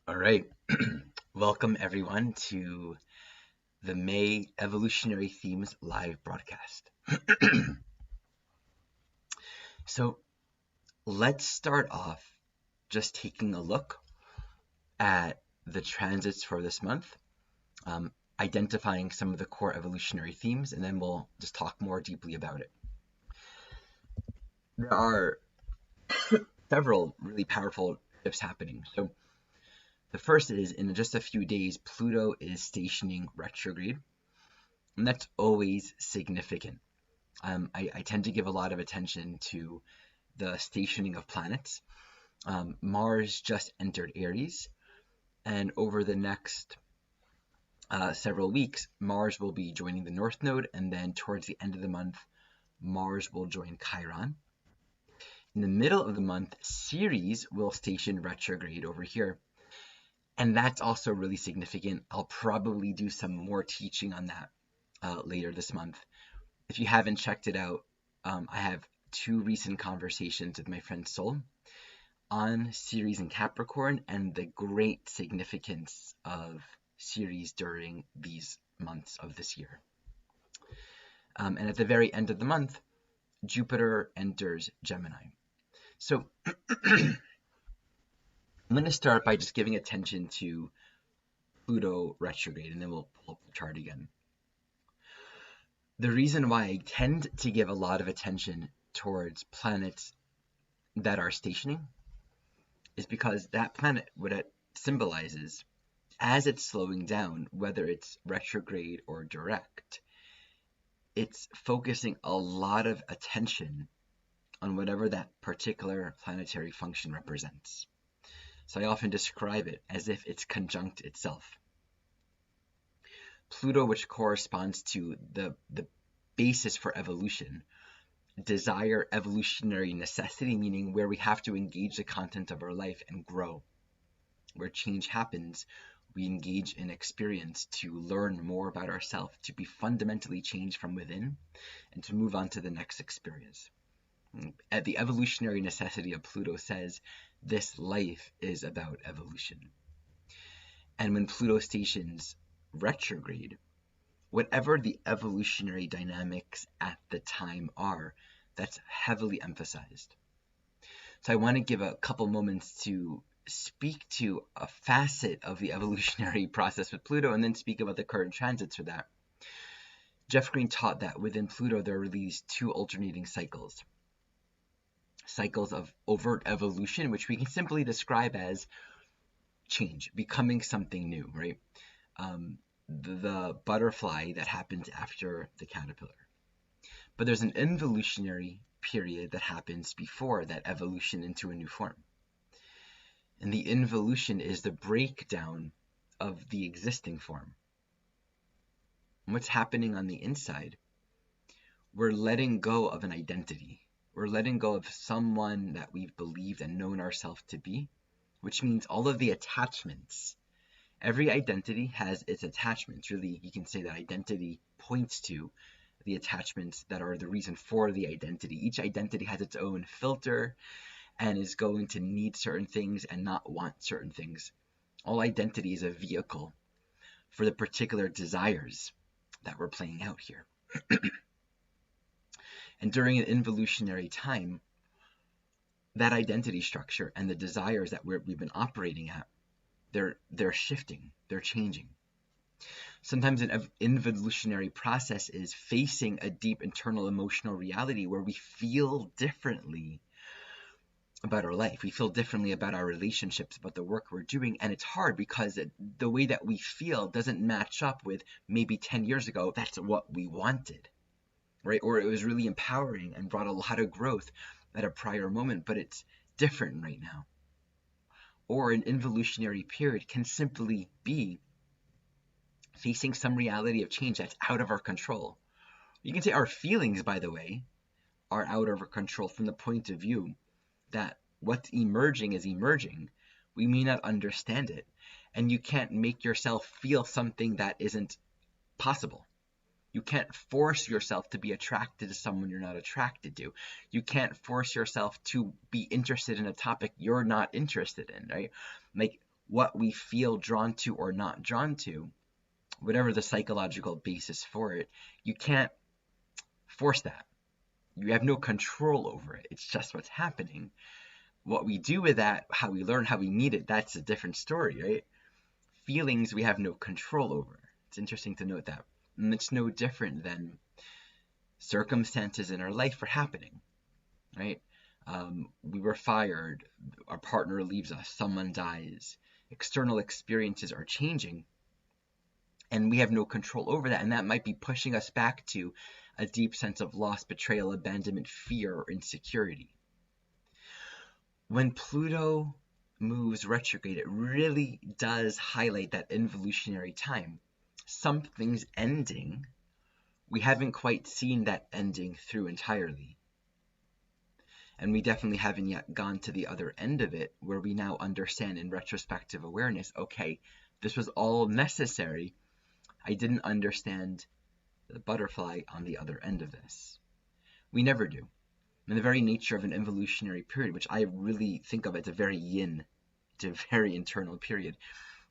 All right. Welcome everyone to the May Evolutionary Themes live broadcast. So let's start off just taking a look at the transits for this month, um, identifying some of the core evolutionary themes, and then we'll just talk more deeply about it. There are several really powerful shifts happening. So the first is in just a few days, Pluto is stationing retrograde, and that's always significant. I tend to give a lot of attention to the stationing of planets. Mars just entered Aries, and over the next several weeks, Mars will be joining the North Node, and then towards the end of the month, Mars will join Chiron. In the middle of the month, Ceres will station retrograde over here, and that's also really significant. I'll probably do some more teaching on that later this month. If you haven't checked it out, I have two recent conversations with my friend Sol on Ceres and Capricorn and the great significance of Ceres during these months of this year. And at the very end of the month, Jupiter enters Gemini. So I'm going to start by just giving attention to Pluto retrograde, and then we'll pull up the chart again. The reason why I tend to give a lot of attention towards planets that are stationing is because that planet, what it symbolizes, as it's slowing down, whether it's retrograde or direct, it's focusing a lot of attention on whatever that particular planetary function represents. So I often describe it as if it's conjunct itself. Pluto, which corresponds to the basis for evolution, desire, evolutionary necessity, meaning where we have to engage the content of our life and grow. Where change happens, we engage in experience to learn more about ourselves, to be fundamentally changed from within, and to move on to the next experience. At the evolutionary necessity of Pluto says, this life is about evolution. And when Pluto stations retrograde, whatever the evolutionary dynamics at the time are, that's heavily emphasized. So I want to give a couple moments to speak to a facet of the evolutionary process with Pluto and then speak about the current transits for that. Jeff Green taught that within Pluto there are these two alternating cycles. Cycles of overt evolution, which we can simply describe as change, becoming something new, right? The butterfly that happens after the caterpillar. But there's an involutionary period that happens before that evolution into a new form. And the involution is the breakdown of the existing form. And what's happening on the inside? We're letting go of an identity. We're letting go of someone that we've believed and known ourselves to be, which means all of the attachments. Every identity has its attachments. Really, you can say that identity points to the attachments that are the reason for the identity. Each identity has its own filter and is going to need certain things and not want certain things. All identity is a vehicle for the particular desires that we're playing out here. And during an involutionary time, that identity structure and the desires that we've been operating at, they're shifting, they're changing. Sometimes an involutionary process is facing a deep internal emotional reality where we feel differently about our life. We feel differently about our relationships, about the work we're doing, and it's hard because the way that we feel doesn't match up with maybe 10 years ago, that's what we wanted, right? Or it was really empowering and brought a lot of growth at a prior moment, but it's different right now. Or an involutionary period can simply be facing some reality of change that's out of our control. You can say our feelings, by the way, are out of our control from the point of view that what's emerging is emerging. We may not understand it, and you can't make yourself feel something that isn't possible. You can't force yourself to be attracted to someone you're not attracted to. You can't force yourself to be interested in a topic you're not interested in, right? Like, what we feel drawn to or not drawn to, whatever the psychological basis for it, you can't force that. You have no control over it. It's just what's happening. What we do with that, how we learn, how we meet it, that's a different story, right? Feelings we have no control over. It's interesting to note that. And it's no different than circumstances in our life are happening, right? We were fired, our partner leaves us, someone dies, external experiences are changing, and we have no control over that. And that might be pushing us back to a deep sense of loss, betrayal, abandonment, fear, or insecurity. When Pluto moves retrograde, it really does highlight that involutionary time. Something's ending. We haven't quite seen that ending through entirely. And we definitely haven't yet gone to the other end of it, where we now understand in retrospective awareness, okay, this was all necessary. I didn't understand the butterfly on the other end of this. We never do. And the very nature of an involutionary period, which I really think of as a very yin, it's a very internal period.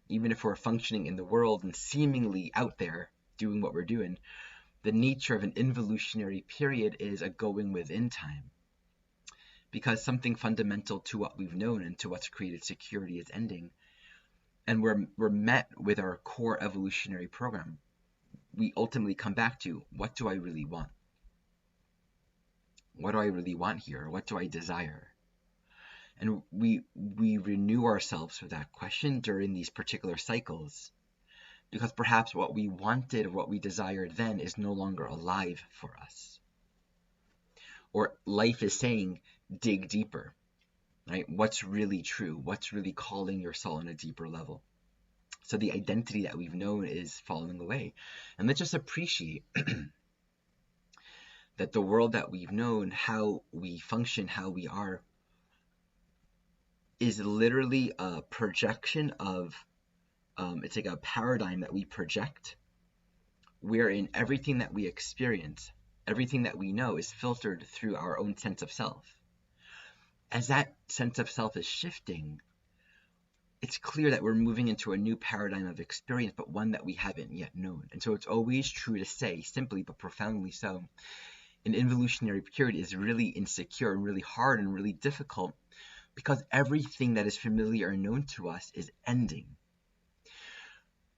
Even if we're functioning in the world and seemingly out there doing what we're doing, the nature of an involutionary period is a going within time. Because something fundamental to what we've known and to what's created security is ending. And we're met with our core evolutionary program. We ultimately come back to, what do I really want? What do I really want here? What do I desire? And we renew ourselves with that question during these particular cycles, because perhaps what we wanted or what we desired then is no longer alive for us. Or life is saying, dig deeper, right? What's really true? What's really calling your soul on a deeper level? So the identity that we've known is falling away. And let's just appreciate that the world that we've known, how we function, how we are, is literally a projection of, it's like a paradigm that we project, wherein everything that we experience, everything that we know is filtered through our own sense of self. As that sense of self is shifting, it's clear that we're moving into a new paradigm of experience, but one that we haven't yet known. And so it's always true to say, simply but profoundly so, an involutionary period is really insecure and really hard and really difficult, because everything that is familiar and known to us is ending.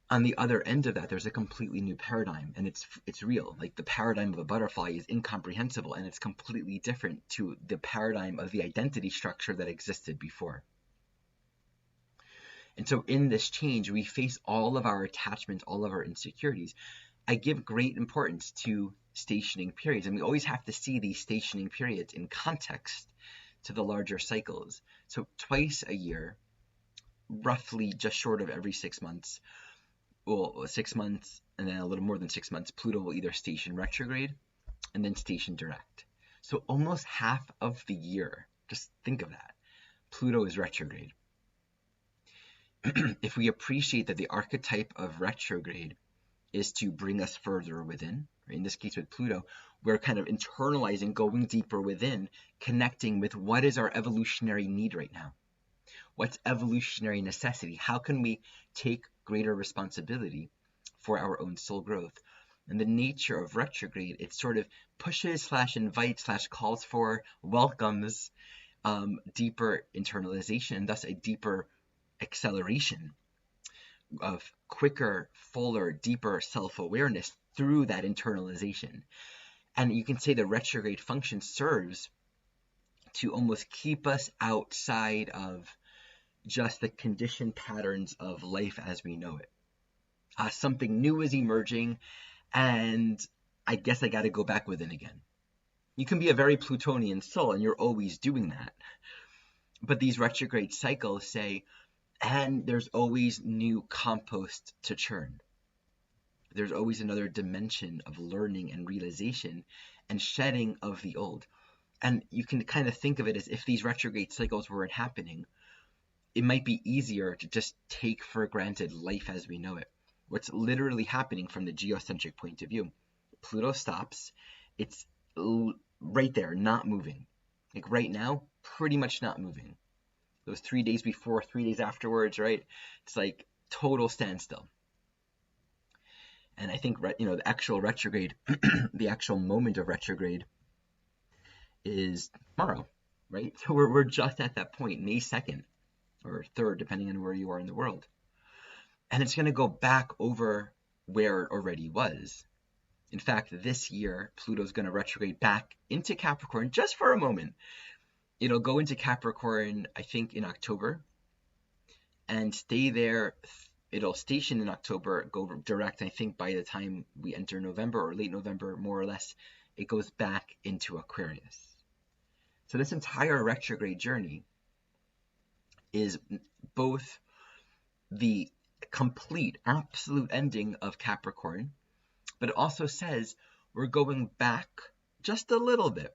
On the other end of that, there's a completely new paradigm, and it's real. Like the paradigm of a butterfly is incomprehensible, and it's completely different to the paradigm of the identity structure that existed before. And so in this change, we face all of our attachments, all of our insecurities. I give great importance to stationing periods, and we always have to see these stationing periods in context to the larger cycles. So twice a year, roughly just short of every 6 months, well, 6 months and then a little more than 6 months, Pluto will either station retrograde and then station direct. So almost half of the year, just think of that, Pluto is retrograde. If we appreciate that the archetype of retrograde is to bring us further within, right? In this case with Pluto, we're kind of internalizing, going deeper within, connecting with what is our evolutionary need right now. What's evolutionary necessity? How can we take greater responsibility for our own soul growth? And the nature of retrograde, it sort of pushes / invites / calls for, welcomes deeper internalization, and thus a deeper acceleration of quicker, fuller, deeper self-awareness through that internalization. And you can say the retrograde function serves to almost keep us outside of just the conditioned patterns of life as we know it. Something new is emerging, and I guess I got to go back within again. You can be a very Plutonian soul, and you're always doing that. But these retrograde cycles say, and there's always new compost to churn. There's always another dimension of learning and realization and shedding of the old. And you can kind of think of it as if these retrograde cycles weren't happening, it might be easier to just take for granted life as we know it. What's literally happening from the geocentric point of view. Pluto stops. It's right there, not moving. Like right now, pretty much not moving. those 3 days before, 3 days afterwards, right? It's like total standstill. And I think, you know, the actual retrograde, the actual moment of retrograde is tomorrow, right? So we're just at that point, May 2nd or 3rd, depending on where you are in the world. And it's going to go back over where it already was. In fact, this year, Pluto's going to retrograde back into Capricorn just for a moment. It'll go into Capricorn, I think, in October and stay there. It'll station in October, go direct. I think by the time we enter November or late November, more or less, it goes back into Aquarius. So this entire retrograde journey is both the complete, absolute ending of Capricorn, but it also says we're going back just a little bit,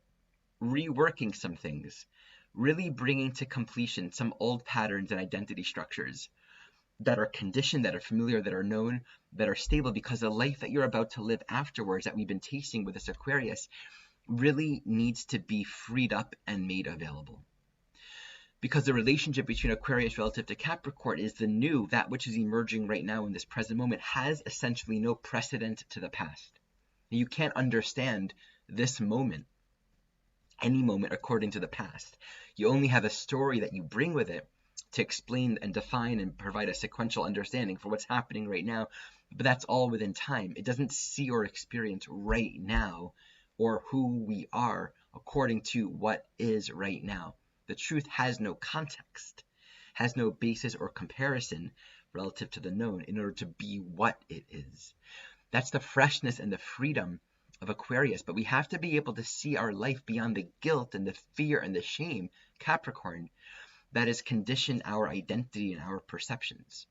reworking some things, really bringing to completion some old patterns and identity structures that are conditioned, that are familiar, that are known, that are stable, because the life that you're about to live afterwards that we've been tasting with this Aquarius really needs to be freed up and made available. Because the relationship between Aquarius relative to Capricorn is the new, that which is emerging right now in this present moment, has essentially no precedent to the past. You can't understand this moment, any moment, according to the past. You only have a story that you bring with it to explain and define and provide a sequential understanding for what's happening right now, but that's all within time. It doesn't see or experience right now or who we are according to what is right now. The truth has no context, has no basis or comparison relative to the known in order to be what it is. That's the freshness and the freedom of Aquarius, but we have to be able to see our life beyond the guilt and the fear and the shame, Capricorn, that has conditioned our identity and our perceptions.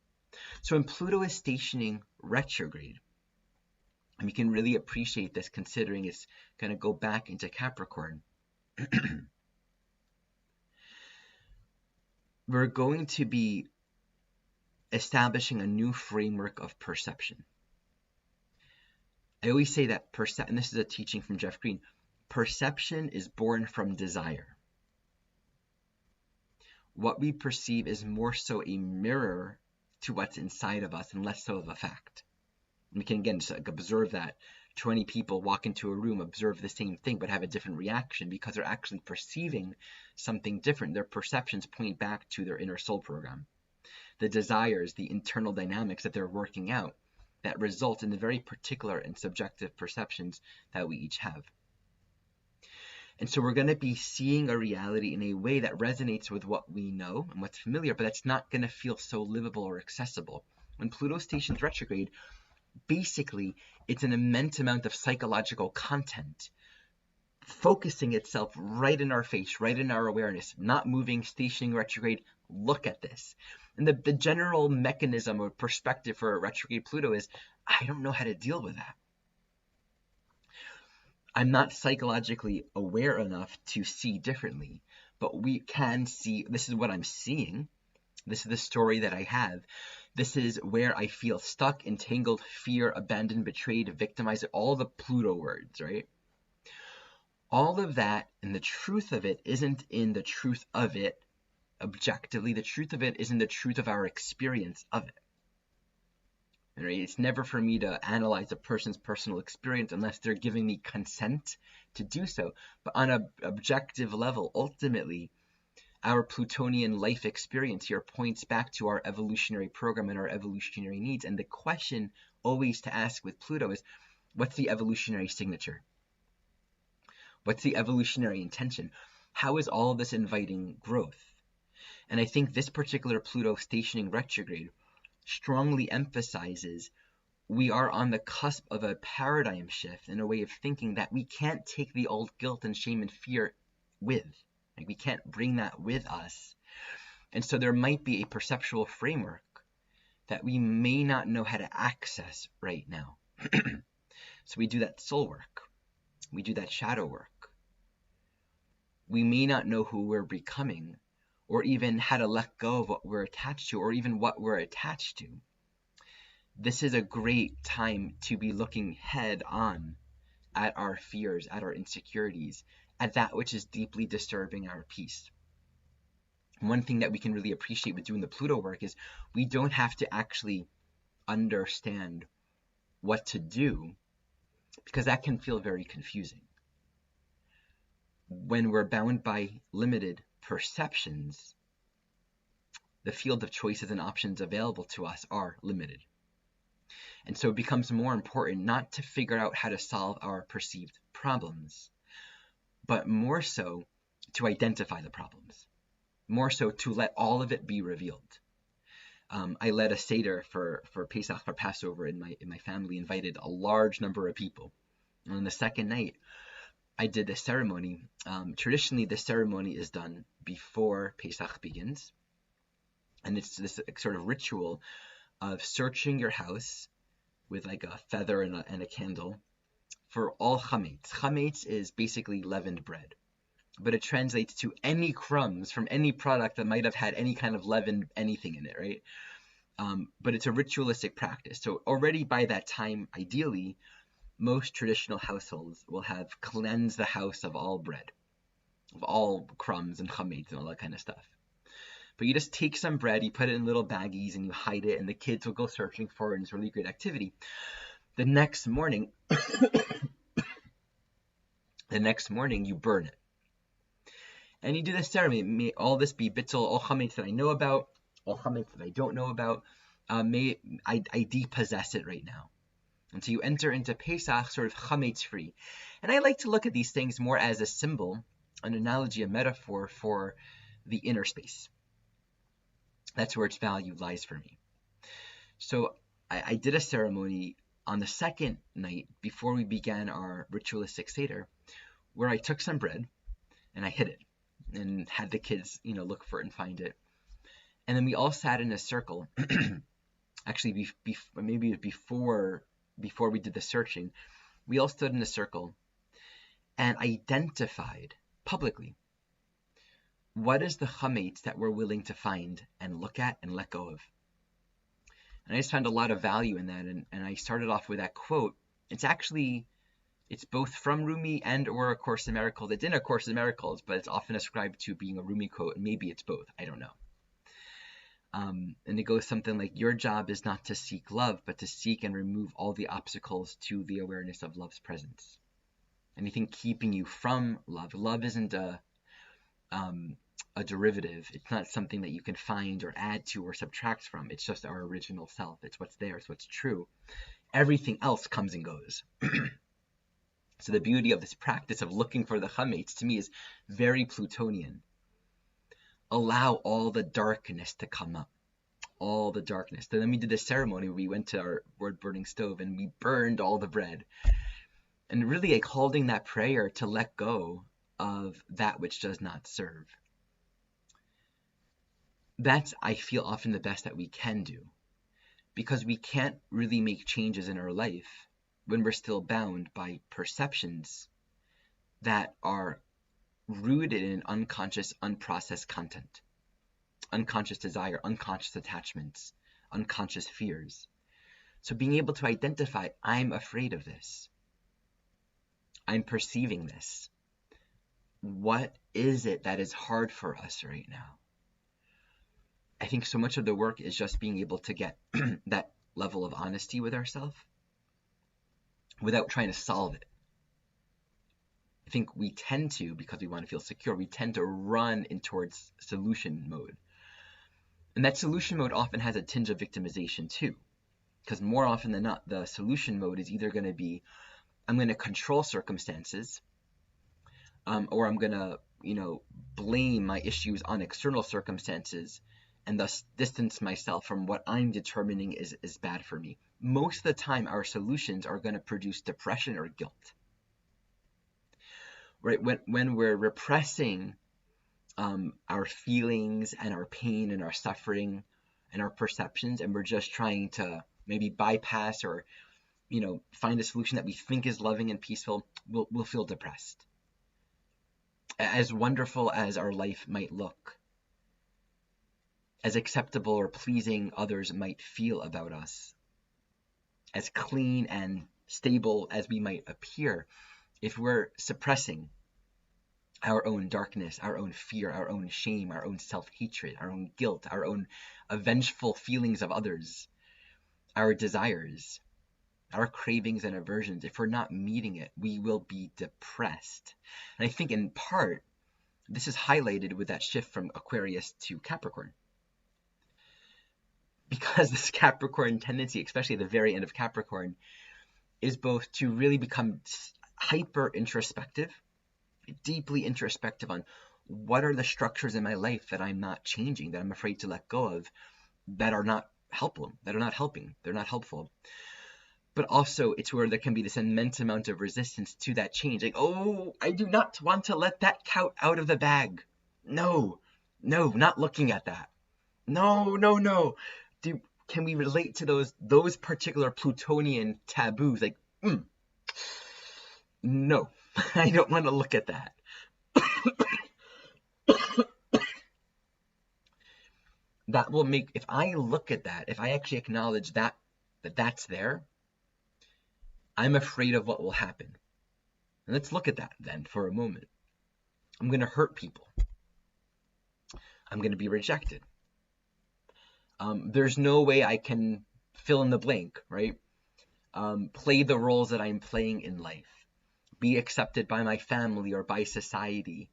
So when Pluto is stationing retrograde, and we can really appreciate this considering it's going to go back into Capricorn, we're going to be establishing a new framework of perception. I always say that, and this is a teaching from Jeff Green, perception is born from desire. What we perceive is more so a mirror to what's inside of us and less so of a fact. We can, again, just like observe that 20 people walk into a room, observe the same thing, but have a different reaction because they're actually perceiving something different. Their perceptions point back to their inner soul program, the desires, the internal dynamics that they're working out that result in the very particular and subjective perceptions that we each have. And so we're going to be seeing a reality in a way that resonates with what we know and what's familiar, but it's not going to feel so livable or accessible. When Pluto stations retrograde, basically, it's an immense amount of psychological content focusing itself right in our face, right in our awareness, not moving, stationing retrograde. Look at this. And the general mechanism or perspective for a retrograde Pluto is, I don't know how to deal with that. I'm not psychologically aware enough to see differently, but we can see, this is what I'm seeing. This is the story that I have. This is where I feel stuck, entangled, fear, abandoned, betrayed, victimized, all the Pluto words, right? All of that, and the truth of it isn't in the truth of it objectively. The truth of it isn't the truth of our experience of it. Right? It's never for me to analyze a person's personal experience unless they're giving me consent to do so. But on an objective level, ultimately, our Plutonian life experience here points back to our evolutionary program and our evolutionary needs. And the question always to ask with Pluto is, what's the evolutionary signature? What's the evolutionary intention? How is all of this inviting growth? And I think this particular Pluto stationing retrograde strongly emphasizes we are on the cusp of a paradigm shift in a way of thinking that we can't take the old guilt and shame and fear with. Like, we can't bring that with us. And so there might be a perceptual framework that we may not know how to access right now. So we do that soul work. We do that shadow work. We may not know who we're becoming, or even how to let go of what we're attached to, or even what we're attached to. This is a great time to be looking head on at our fears, at our insecurities, at that which is deeply disturbing our peace. one thing that we can really appreciate with doing the Pluto work is we don't have to actually understand what to do, because that can feel very confusing. When we're bound by limited perceptions, the field of choices and options available to us are limited. And so it becomes more important not to figure out how to solve our perceived problems, but more so to identify the problems, more so to let all of it be revealed. I led a Seder for Pesach, for Passover, in my family, invited a large number of people. And on the second night, I did the ceremony. Traditionally, the ceremony is done before Pesach begins. And it's this sort of ritual of searching your house with like a feather and a candle for all chametz. Chametz is basically leavened bread, but it translates to any crumbs from any product that might have had any kind of leavened anything in it, right? But it's a ritualistic practice. So already by that time, ideally, most traditional households will have cleansed the house of all bread, of all crumbs and chametz and all that kind of stuff. But you just take some bread, you put it in little baggies, and you hide it, and the kids will go searching for it, and it's a really great activity. The next morning, you burn it. And you do this ceremony. May all this be bittul, all chametz that I know about, all chametz that I don't know about. May I depossess it right now. And so you enter into Pesach sort of chametz free. And I like to look at these things more as a symbol, an analogy, a metaphor for the inner space. That's where its value lies for me. So I did a ceremony on the second night before we began our ritualistic Seder, where I took some bread and I hid it and had the kids, look for it and find it. And then we all sat in a circle. Actually, maybe it was before we did the searching, we all stood in a circle and identified publicly what is the chametz that we're willing to find and look at and let go of. And I just found a lot of value in that. And I started off with that quote. It's both from Rumi and or A Course in Miracles. It's in A Course in Miracles, but it's often ascribed to being a Rumi quote. And maybe it's both. I don't know. And it goes something like, your job is not to seek love, but to seek and remove all the obstacles to the awareness of love's presence. Anything keeping you from love. Love isn't a derivative. It's not something that you can find or add to or subtract from. It's just our original self. It's what's there. It's what's true. Everything else comes and goes. So the beauty of this practice of looking for the chametz, to me, is very Plutonian. Allow all the darkness to come up. All the darkness. Then we did the ceremony where we went to our wood burning stove and we burned all the bread. And really like holding that prayer to let go of that which does not serve. That's, I feel, often the best that we can do, because we can't really make changes in our life when we're still bound by perceptions that are rooted in unconscious, unprocessed content, unconscious desire, unconscious attachments, unconscious fears. So being able to identify, I'm afraid of this. I'm perceiving this. What is it that is hard for us right now? I think so much of the work is just being able to get that level of honesty with ourselves without trying to solve it. I think we tend to, because we want to feel secure, we tend to run in towards solution mode. And that solution mode often has a tinge of victimization too, because more often than not, the solution mode is either going to be, I'm going to control circumstances, or I'm going to, blame my issues on external circumstances and thus distance myself from what I'm determining is bad for me. Most of the time, our solutions are going to produce depression or guilt. Right? When we're repressing our feelings and our pain and our suffering and our perceptions, and we're just trying to maybe bypass or, find a solution that we think is loving and peaceful, we'll feel depressed. As wonderful as our life might look, as acceptable or pleasing others might feel about us, as clean and stable as we might appear, if we're suppressing our own darkness, our own fear, our own shame, our own self-hatred, our own guilt, our own vengeful feelings of others, our desires, our cravings and aversions. If we're not meeting it, we will be depressed. And I think in part, this is highlighted with that shift from Aquarius to Capricorn. Because this Capricorn tendency, especially at the very end of Capricorn, is both to really become hyper introspective, deeply introspective on what are the structures in my life that I'm not changing, that I'm afraid to let go of, that are not helpful, that are not helping, they're not helpful. But also it's where there can be this immense amount of resistance to that change. Like, oh, I do not want to let that cat out of the bag. No, not looking at that. No. Can we relate to those particular Plutonian taboos? Like, no, I don't want to look at that. That will make, if I look at that, if I actually acknowledge that's there, I'm afraid of what will happen. And let's look at that then for a moment. I'm going to hurt people. I'm going to be rejected. There's no way I can fill in the blank, right? Play the roles that I'm playing in life. Be accepted by my family or by society.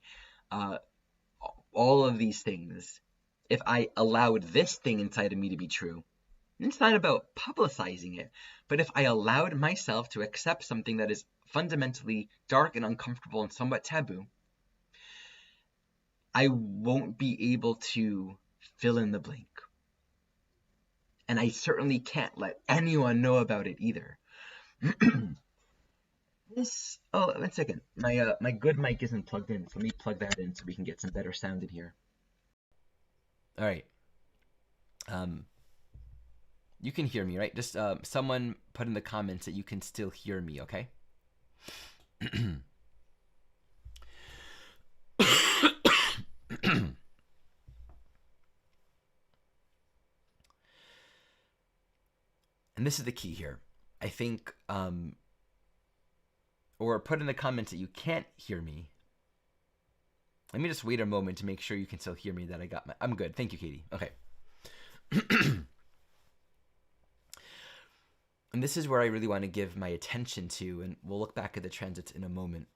All of these things. If I allowed this thing inside of me to be true, it's not about publicizing it, but if I allowed myself to accept something that is fundamentally dark and uncomfortable and somewhat taboo, I won't be able to fill in the blank. And I certainly can't let anyone know about it either. Oh, 1 second. My good mic isn't plugged in, so let me plug that in so we can get some better sound in here. All right. You can hear me, right? Just someone put in the comments that you can still hear me, okay? And this is the key here. I think, or put in the comments that you can't hear me. Let me just wait a moment to make sure you can still hear me, that I got I'm good. Thank you, Katie. Okay. And this is where I really want to give my attention to, and we'll look back at the transits in a moment.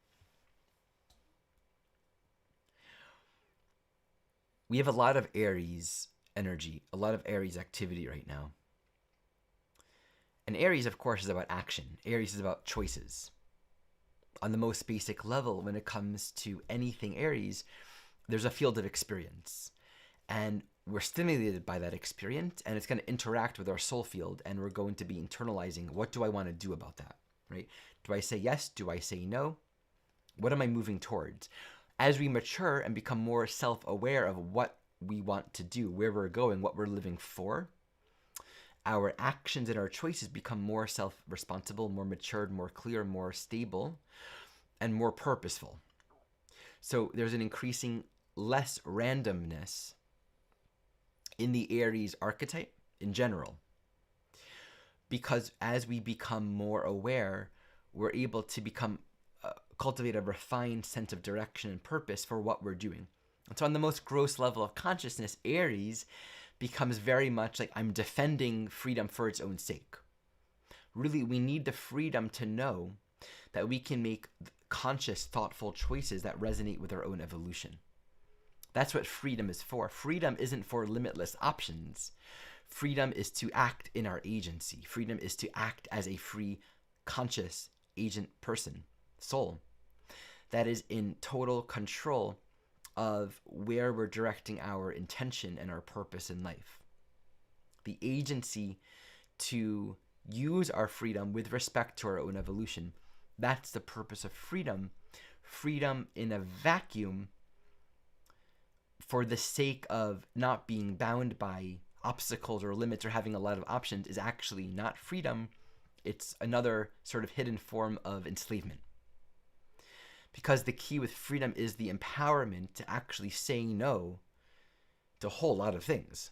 We have a lot of Aries energy, a lot of Aries activity right now. And Aries, of course, is about action. Aries is about choices. On the most basic level, when it comes to anything Aries, there's a field of experience. And we're stimulated by that experience, and it's going to interact with our soul field, and we're going to be internalizing, what do I want to do about that, right? Do I say yes? Do I say no? What am I moving towards? As we mature and become more self-aware of what we want to do, where we're going, what we're living for, our actions and our choices become more self-responsible, more matured, more clear, more stable, and more purposeful. So there's an increasing less randomness in the Aries archetype in general. Because as we become more aware, we're able to cultivate a refined sense of direction and purpose for what we're doing. And so on the most gross level of consciousness, Aries becomes very much like, I'm defending freedom for its own sake. Really, we need the freedom to know that we can make conscious, thoughtful choices that resonate with our own evolution. That's what freedom is for. Freedom isn't for limitless options. Freedom is to act in our agency. Freedom is to act as a free, conscious agent person, soul, that is in total control of where we're directing our intention and our purpose in life. The agency to use our freedom with respect to our own evolution. That's the purpose of freedom. Freedom in a vacuum for the sake of not being bound by obstacles or limits or having a lot of options is actually not freedom. It's another sort of hidden form of enslavement. Because the key with freedom is the empowerment to actually say no to a whole lot of things.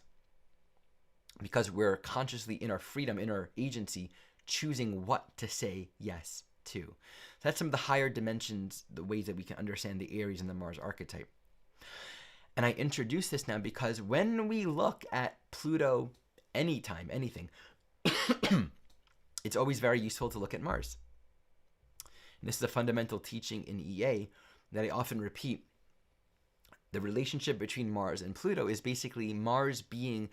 Because we're consciously in our freedom, in our agency, choosing what to say yes too. So that's some of the higher dimensions, the ways that we can understand the Aries and the Mars archetype. And I introduce this now because when we look at Pluto anytime, anything, it's always very useful to look at Mars. And this is a fundamental teaching in EA that I often repeat. The relationship between Mars and Pluto is basically Mars being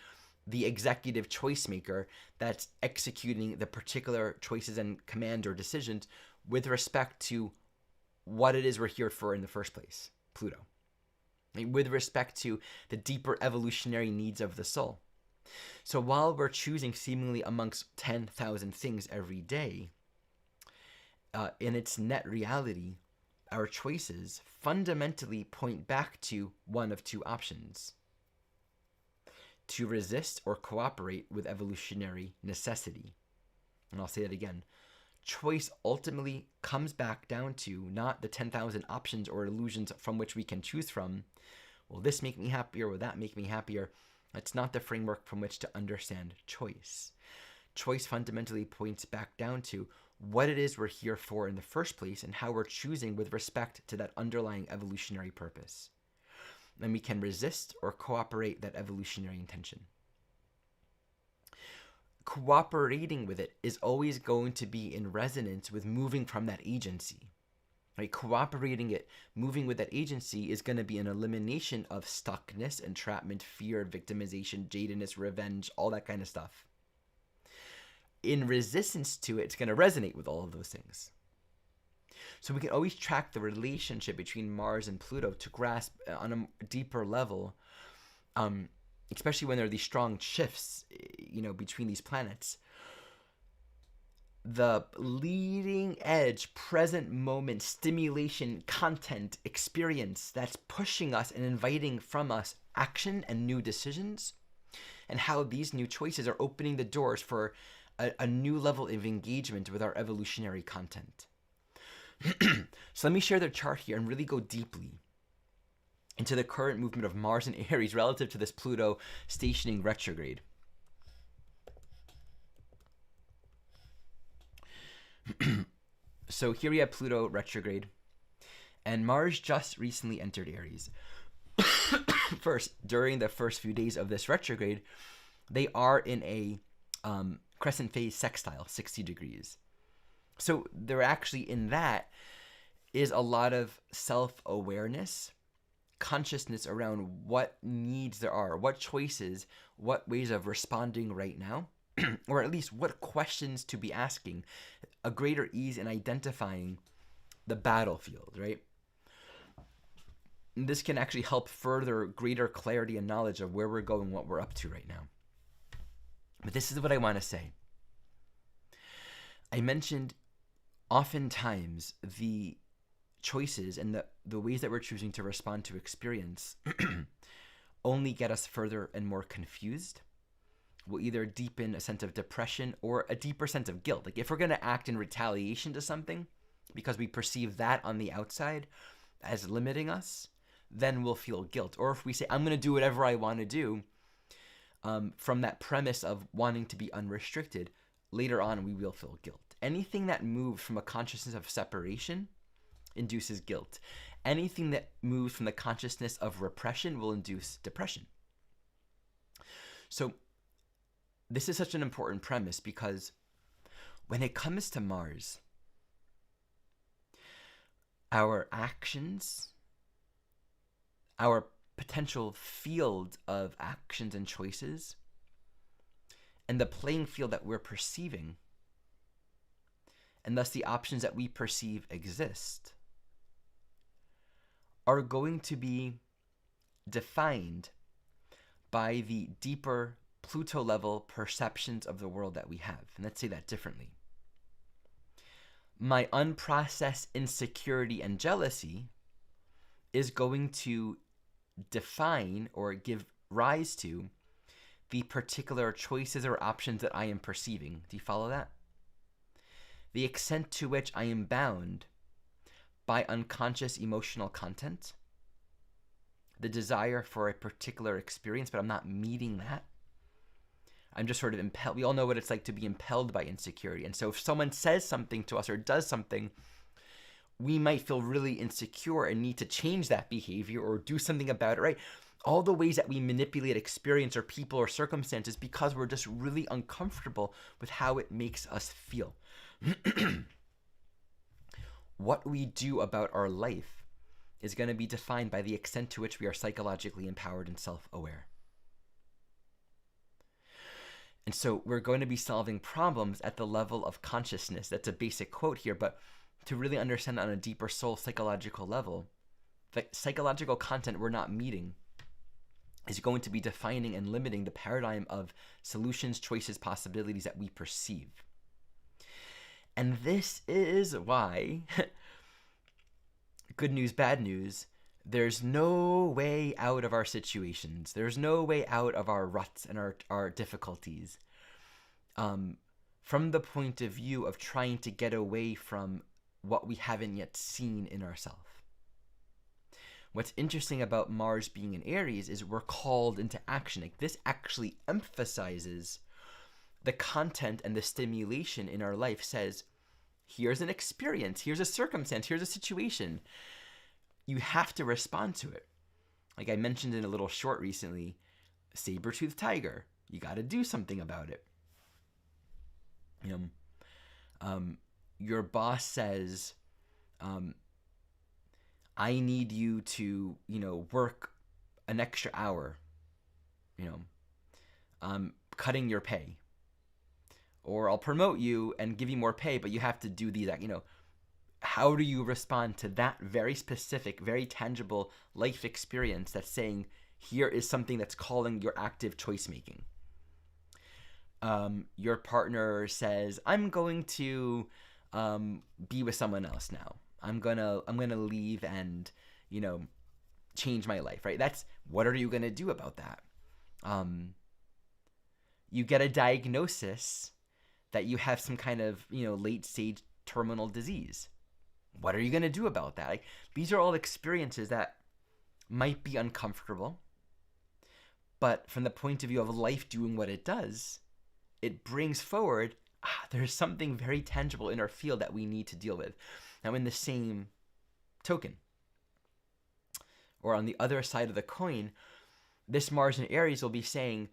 the executive choice maker that's executing the particular choices and command or decisions with respect to what it is we're here for in the first place, Pluto. With respect to the deeper evolutionary needs of the soul. So while we're choosing seemingly amongst 10,000 things every day, in its net reality, our choices fundamentally point back to one of two options: to resist or cooperate with evolutionary necessity. And I'll say that again. Choice ultimately comes back down to not the 10,000 options or illusions from which we can choose from. Will this make me happier? Will that make me happier? That's not the framework from which to understand choice. Choice fundamentally points back down to what it is we're here for in the first place and how we're choosing with respect to that underlying evolutionary purpose. And we can resist or cooperate that evolutionary intention. Cooperating with it is always going to be in resonance with moving from that agency. Right? Cooperating it, moving with that agency is going to be an elimination of stuckness, entrapment, fear, victimization, jadedness, revenge, all that kind of stuff. In resistance to it, it's going to resonate with all of those things. So we can always track the relationship between Mars and Pluto to grasp on a deeper level, especially when there are these strong shifts, between these planets. The leading edge, present moment, stimulation, content, experience that's pushing us and inviting from us action and new decisions, and how these new choices are opening the doors for a new level of engagement with our evolutionary content. So let me share the chart here and really go deeply into the current movement of Mars and Aries relative to this Pluto stationing retrograde. So here we have Pluto retrograde, and Mars just recently entered Aries. First, during the first few days of this retrograde, they are in a crescent phase sextile, 60 degrees. So they're actually in that is a lot of self-awareness, consciousness around what needs there are, what choices, what ways of responding right now, or at least what questions to be asking, a greater ease in identifying the battlefield, right? And this can actually help further greater clarity and knowledge of where we're going, what we're up to right now. But this is what I want to say. I mentioned oftentimes the choices and the ways that we're choosing to respond to experience only get us further and more confused. Will either deepen a sense of depression or a deeper sense of guilt. Like if we're going to act in retaliation to something because we perceive that on the outside as limiting us, then we'll feel guilt. Or if we say, I'm going to do whatever I want to do, from that premise of wanting to be unrestricted, later on we will feel guilt. Anything that moves from a consciousness of separation induces guilt. Anything that moves from the consciousness of repression will induce depression. So this is such an important premise because when it comes to Mars, our actions, our potential field of actions and choices, and the playing field that we're perceiving, and thus the options that we perceive exist, are going to be defined by the deeper Pluto level perceptions of the world that we have. And let's say that differently. My unprocessed insecurity and jealousy is going to define or give rise to the particular choices or options that I am perceiving. Do you follow that? The extent to which I am bound by unconscious emotional content, the desire for a particular experience, but I'm not meeting that. I'm just sort of impelled. We all know what it's like to be impelled by insecurity. And so if someone says something to us or does something, we might feel really insecure and need to change that behavior or do something about it, right? All the ways that we manipulate experience or people or circumstances because we're just really uncomfortable with how it makes us feel. What we do about our life is going to be defined by the extent to which we are psychologically empowered and self-aware. And so we're going to be solving problems at the level of consciousness. That's a basic quote here, but to really understand on a deeper soul psychological level, the psychological content we're not meeting is going to be defining and limiting the paradigm of solutions, choices, possibilities that we perceive. And this is why, good news, bad news, there's no way out of our situations. There's no way out of our ruts and our difficulties. From the point of view of trying to get away from what we haven't yet seen in ourselves. What's interesting about Mars being in Aries is we're called into action. Like, this actually emphasizes the content and the stimulation in our life. Says, here's an experience, here's a circumstance, here's a situation. You have to respond to it. Like I mentioned in a little short recently, saber-toothed tiger. You got to do something about it. Your boss says, I need you to, work an extra hour, cutting your pay. Or I'll promote you and give you more pay, but you have to do these, how do you respond to that very specific, very tangible life experience that's saying, here is something that's calling your active choice making? Your partner says, I'm going to be with someone else now. I'm gonna leave and, change my life, right? That's, what are you gonna do about that? You get a diagnosis that you have some kind of, late stage terminal disease. What are you gonna do about that? Like, these are all experiences that might be uncomfortable, but from the point of view of life doing what it does, it brings forward, there's something very tangible in our field that we need to deal with. Now, in the same token, or on the other side of the coin, this Mars in Aries will be saying,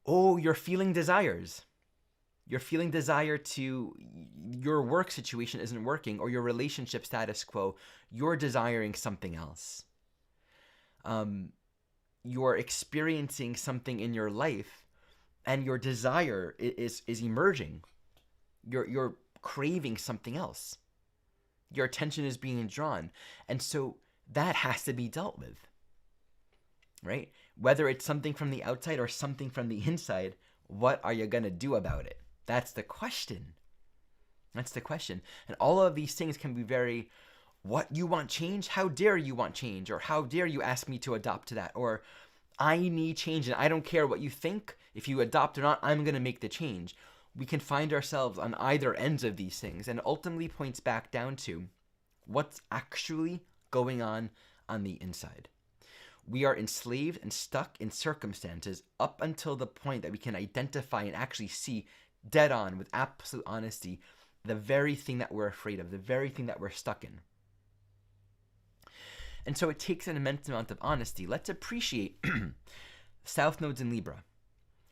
oh, you're feeling desires. You're feeling desire to, your work situation isn't working, or your relationship status quo, you're desiring something else. You're experiencing something in your life, and your desire is emerging. You're craving something else. Your attention is being drawn. And so that has to be dealt with, right? Whether it's something from the outside or something from the inside, what are you going to do about it? That's the question. That's the question. And all of these things can be very, what, you want change? How dare you want change? Or how dare you ask me to adopt to that? Or I need change and I don't care what you think. If you adopt or not, I'm going to make the change. We can find ourselves on either ends of these things, and ultimately points back down to what's actually going on the inside. We are enslaved and stuck in circumstances up until the point that we can identify and actually see dead on with absolute honesty the very thing that we're afraid of, the very thing that we're stuck in. And so it takes an immense amount of honesty. Let's appreciate South Nodes in Libra.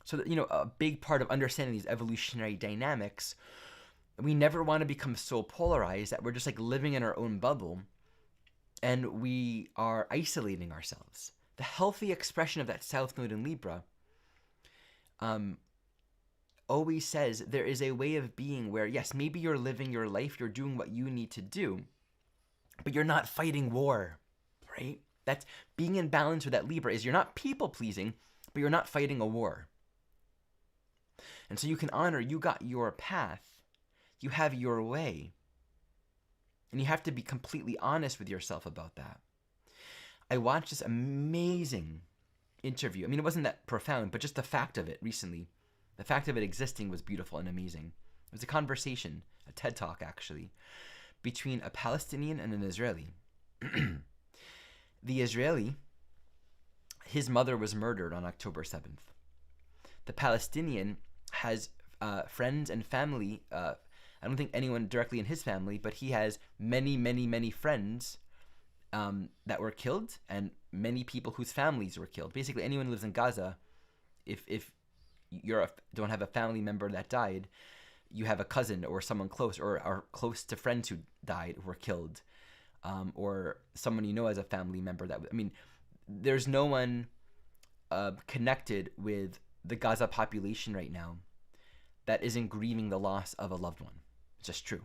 So that, a big part of understanding these evolutionary dynamics, we never want to become so polarized that we're just like living in our own bubble and we are isolating ourselves. The healthy expression of that South Node in Libra always says there is a way of being where, yes, maybe you're living your life, you're doing what you need to do, but you're not fighting war, right? That's being in balance with that Libra, is you're not people pleasing, but you're not fighting a war. And so you can honor, you got your path, you have your way. And you have to be completely honest with yourself about that. I watched this amazing interview. I mean, it wasn't that profound, but just the fact of it recently, the fact of it existing was beautiful and amazing. It was a conversation, a TED Talk actually, between a Palestinian and an Israeli. The Israeli, his mother was murdered on October 7th. the Palestinian has friends and family. I don't think anyone directly in his family, but he has many, many, many friends that were killed, and many people whose families were killed. Basically, anyone who lives in Gaza, if don't have a family member that died, you have a cousin or someone close, or are close to friends who died, who were killed, or someone you know as a family member. There's no one connected with the Gaza population right now that isn't grieving the loss of a loved one. It's just true.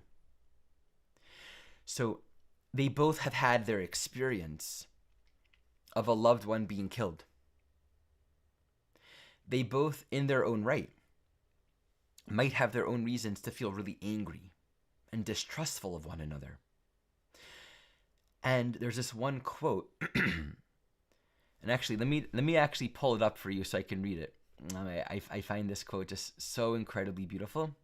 So they both have had their experience of a loved one being killed. They both, in their own right, might have their own reasons to feel really angry and distrustful of one another. And there's this one quote, and actually, let me actually pull it up for you so I can read it. I find this quote just so incredibly beautiful.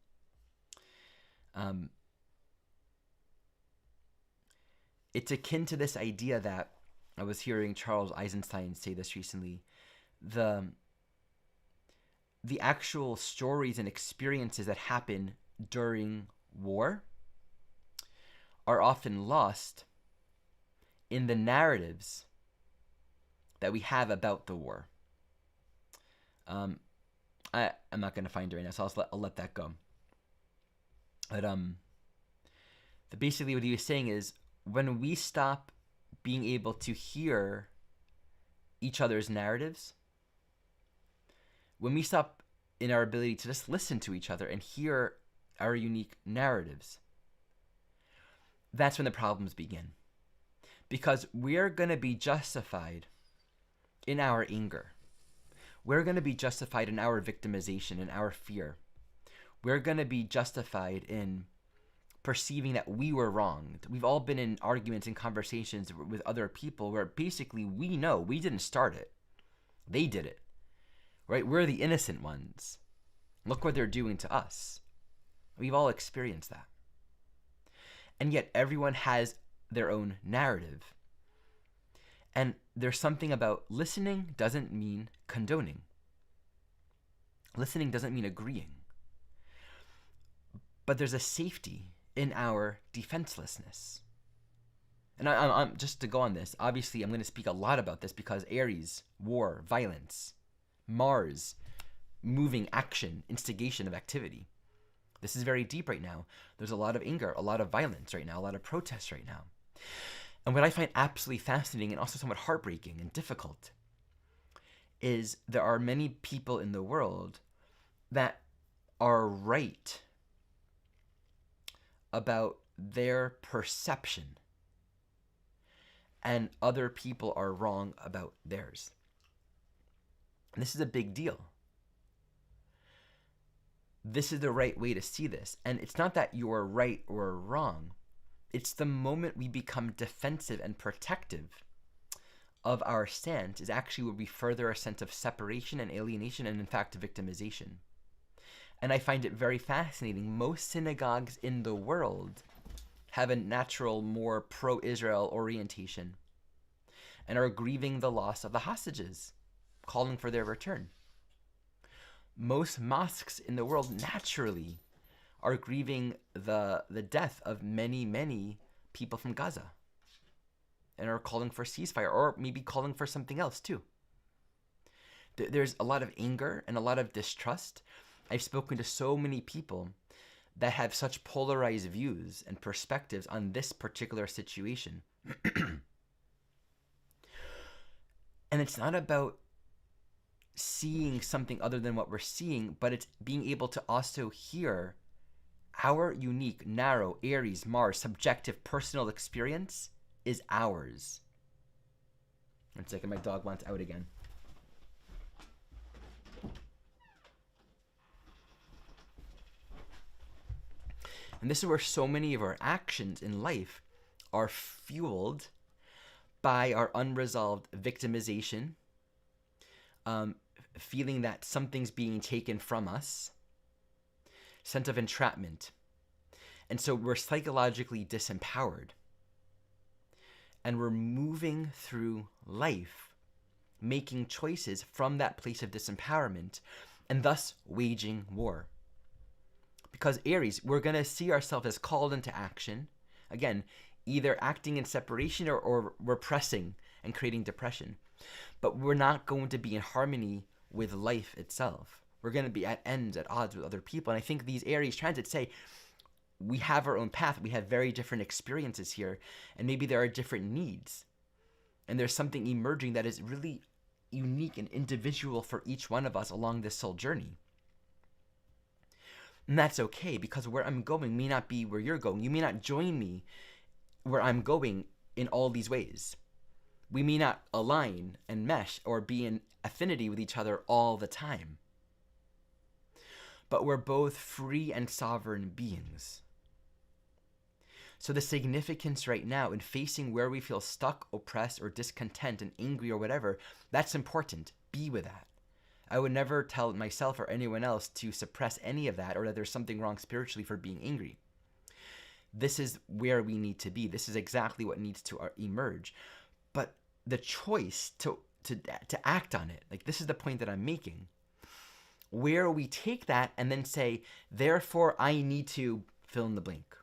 It's akin to this idea that I was hearing Charles Eisenstein say this recently. The actual stories and experiences that happen during war are often lost in the narratives that we have about the war. I'm not going to find it right now, so I'll let that go. But basically what he was saying is, when we stop being able to hear each other's narratives, when we stop in our ability to just listen to each other and hear our unique narratives, that's when the problems begin. Because we're going to be justified in our anger. We're going to be justified in our victimization and our fear. We're going to be justified in perceiving that we were wronged. We've all been in arguments and conversations with other people where basically we know we didn't start it. They did it. Right? We're the innocent ones. Look what they're doing to us. We've all experienced that. And yet everyone has their own narrative. And there's something about listening doesn't mean condoning. Listening doesn't mean agreeing. But there's a safety in our defenselessness. And I'm just to go on this, obviously I'm going to speak a lot about this because Aries, war, violence, Mars, moving action, instigation of activity. This is very deep right now. There's a lot of anger, a lot of violence right now, a lot of protests right now. And what I find absolutely fascinating and also somewhat heartbreaking and difficult is there are many people in the world that are right about their perception and other people are wrong about theirs. And this is a big deal. This is the right way to see this. And it's not that you're right or wrong. It's the moment we become defensive and protective of our stance is actually where we further a sense of separation and alienation and, in fact, victimization. And I find it very fascinating. Most synagogues in the world have a natural, more pro-Israel orientation and are grieving the loss of the hostages, calling for their return. Most mosques in the world naturally are grieving the death of many, many people from Gaza and are calling for ceasefire or maybe calling for something else too. There's a lot of anger and a lot of distrust. I've spoken to so many people that have such polarized views and perspectives on this particular situation. And it's not about seeing something other than what we're seeing, but it's being able to also hear our unique, narrow, Aries, Mars, subjective, personal experience is ours. 1 second, my dog wants out again. And this is where so many of our actions in life are fueled by our unresolved victimization, feeling that something's being taken from us, sense of entrapment. And so we're psychologically disempowered. And we're moving through life, making choices from that place of disempowerment and thus waging war. Because Aries, we're going to see ourselves as called into action. Again, either acting in separation or repressing and creating depression. But we're not going to be in harmony with life itself. We're going to be at ends, at odds with other people. And I think these Aries transits say, we have our own path. We have very different experiences here. And maybe there are different needs. And there's something emerging that is really unique and individual for each one of us along this soul journey. And that's okay, because where I'm going may not be where you're going. You may not join me where I'm going in all these ways. We may not align and mesh or be in affinity with each other all the time. But we're both free and sovereign beings. So the significance right now in facing where we feel stuck, oppressed, or discontent and angry or whatever, that's important. Be with that. I would never tell myself or anyone else to suppress any of that or that there's something wrong spiritually for being angry. This is where we need to be. This is exactly what needs to emerge. But the choice to act on it, like this is the point that I'm making, where we take that and then say, therefore I need to fill in the blank.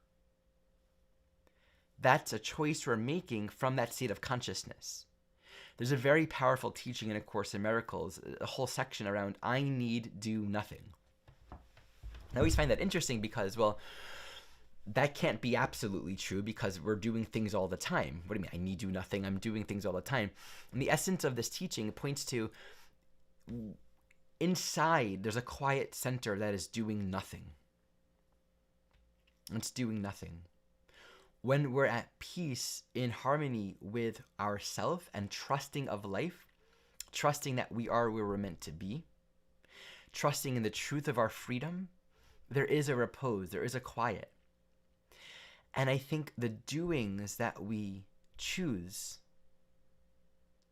That's a choice we're making from that state of consciousness. There's a very powerful teaching in A Course in Miracles, a whole section around I need do nothing. I always find that interesting because, well, that can't be absolutely true because we're doing things all the time. What do you mean, I need do nothing? I'm doing things all the time. And the essence of this teaching points to inside there's a quiet center that is doing nothing. It's doing nothing. When we're at peace, in harmony with ourself and trusting of life, trusting that we are where we're meant to be, trusting in the truth of our freedom, there is a repose, there is a quiet. And I think the doings that we choose,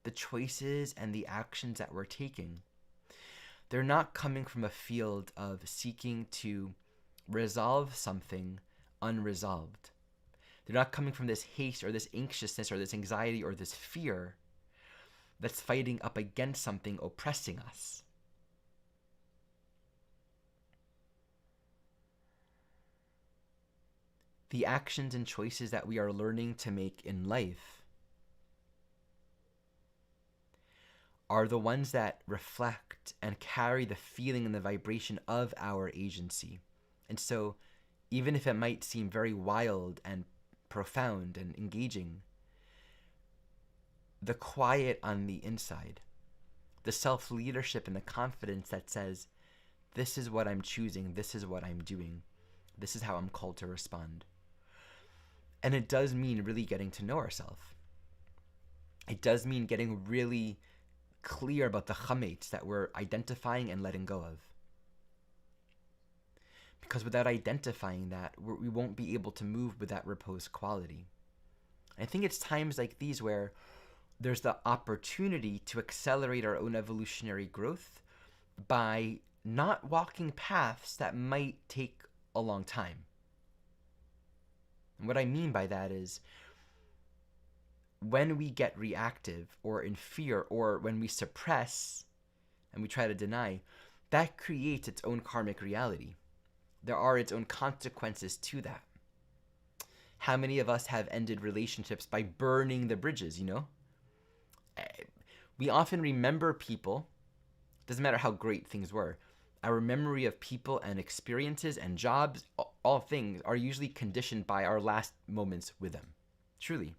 the choices and the actions that we're taking, they're not coming from a field of seeking to resolve something unresolved. They're not coming from this haste or this anxiousness or this anxiety or this fear that's fighting up against something oppressing us. The actions and choices that we are learning to make in life are the ones that reflect and carry the feeling and the vibration of our agency. And so, even if it might seem very wild and profound and engaging, the quiet on the inside, the self-leadership and the confidence that says, this is what I'm choosing, this is what I'm doing, this is how I'm called to respond. And it does mean really getting to know ourselves. It does mean getting really clear about the chametz that we're identifying and letting go of. Because without identifying that, we won't be able to move with that repose quality. I think it's times like these where there's the opportunity to accelerate our own evolutionary growth by not walking paths that might take a long time. And what I mean by that is when we get reactive or in fear or when we suppress and we try to deny, that creates its own karmic reality. There are its own consequences to that. How many of us have ended relationships by burning the bridges, you know? We often remember people, doesn't matter how great things were, our memory of people and experiences and jobs, all things are usually conditioned by our last moments with them. Truly.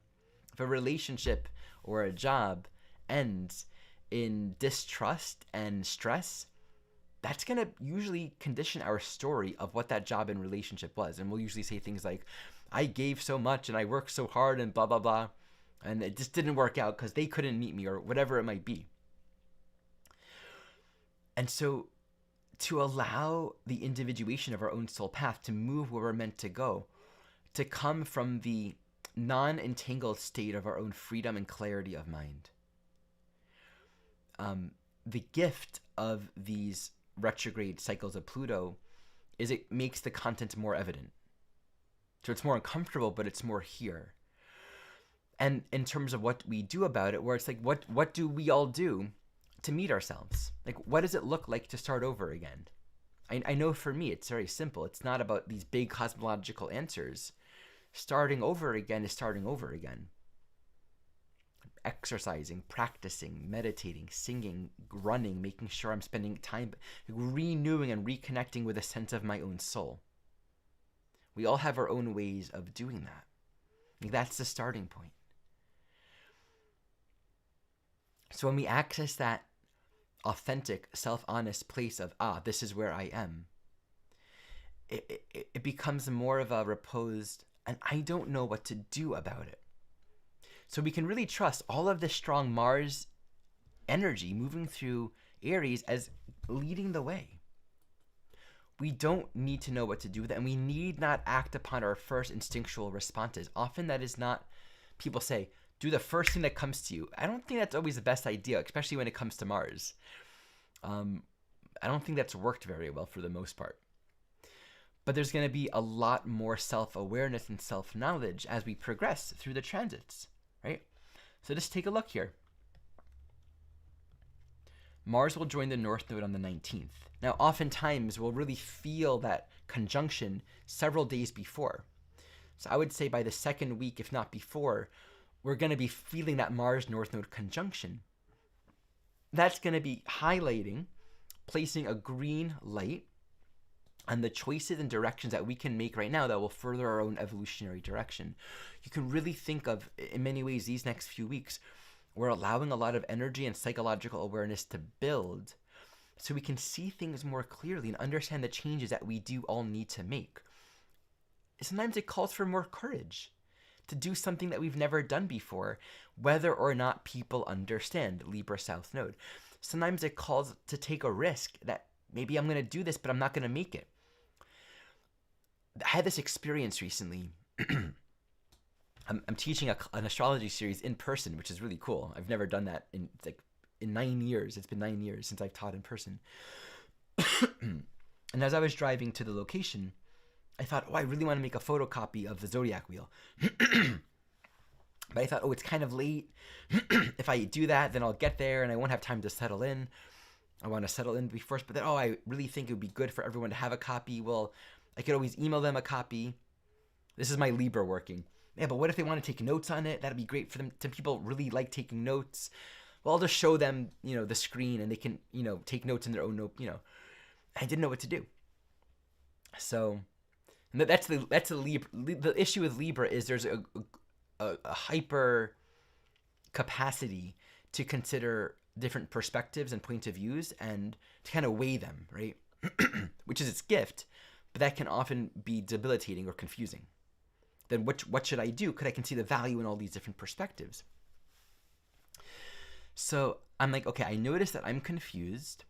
If a relationship or a job ends in distrust and stress, that's going to usually condition our story of what that job and relationship was. And we'll usually say things like, I gave so much and I worked so hard and blah, blah, blah. And it just didn't work out because they couldn't meet me or whatever it might be. And so to allow the individuation of our own soul path to move where we're meant to go, to come from the non-entangled state of our own freedom and clarity of mind. The gift of these retrograde cycles of Pluto is it makes the content more evident. So it's more uncomfortable, but it's more here. And in terms of what we do about it, where it's like, what do we all do to meet ourselves. Like, what does it look like to start over again? I know for me, it's very simple. It's not about these big cosmological answers. Starting over again is starting over again. Exercising, practicing, meditating, singing, running, making sure I'm spending time renewing and reconnecting with a sense of my own soul. We all have our own ways of doing that. Like, that's the starting point. So when we access that authentic, self-honest place of, this is where I am, it becomes more of a reposed, and I don't know what to do about it. So we can really trust all of this strong Mars energy moving through Aries as leading the way. We don't need to know what to do with it, and we need not act upon our first instinctual responses. Often that is not, people say, do the first thing that comes to you. I don't think that's always the best idea, especially when it comes to Mars. I don't think that's worked very well for the most part. But there's going to be a lot more self-awareness and self-knowledge as we progress through the transits, right? So just take a look here. Mars will join the North Node on the 19th. Now, oftentimes, we'll really feel that conjunction several days before. So I would say by the second week, if not before, we're going to be feeling that Mars North Node conjunction. That's going to be highlighting, placing a green light on the choices and directions that we can make right now that will further our own evolutionary direction. You can really think of, in many ways, these next few weeks, we're allowing a lot of energy and psychological awareness to build so we can see things more clearly and understand the changes that we do all need to make. Sometimes it calls for more courage to do something that we've never done before, whether or not people understand Libra South Node. Sometimes it calls to take a risk that maybe I'm going to do this, but I'm not going to make it. I had this experience recently. I'm teaching an astrology series in person, which is really cool. I've never done that in 9 years. It's been 9 years since I've taught in person. And as I was driving to the location, I thought, I really want to make a photocopy of the zodiac wheel. But I thought, it's kind of late. If I do that, then I'll get there and I won't have time to settle in. I want to settle in first. But then, I really think it would be good for everyone to have a copy. Well, I could always email them a copy. This is my Libra working. Yeah, but what if they want to take notes on it? That'd be great for them. Some people really like taking notes. Well, I'll just show them, the screen, and they can, take notes in their own note. I didn't know what to do. So that's the Libra. The issue with Libra is there's a hyper capacity to consider different perspectives and points of views and to kind of weigh them, right? Which is its gift, but that can often be debilitating or confusing. Then what should I do? Because I can see the value in all these different perspectives. So I'm like, okay, I notice that I'm confused.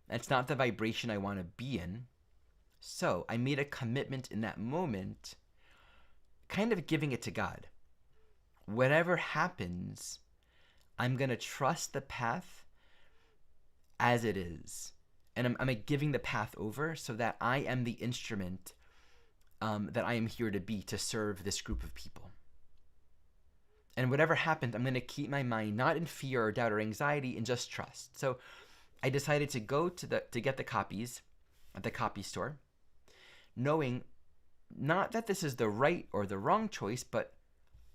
That's not the vibration I want to be in. So I made a commitment in that moment, kind of giving it to God. Whatever happens, I'm going to trust the path as it is. And I'm giving the path over so that I am the instrument that I am here to be, to serve this group of people. And whatever happens, I'm going to keep my mind not in fear or doubt or anxiety and just trust. So I decided to go to get the copies at the copy store, knowing not that this is the right or the wrong choice, but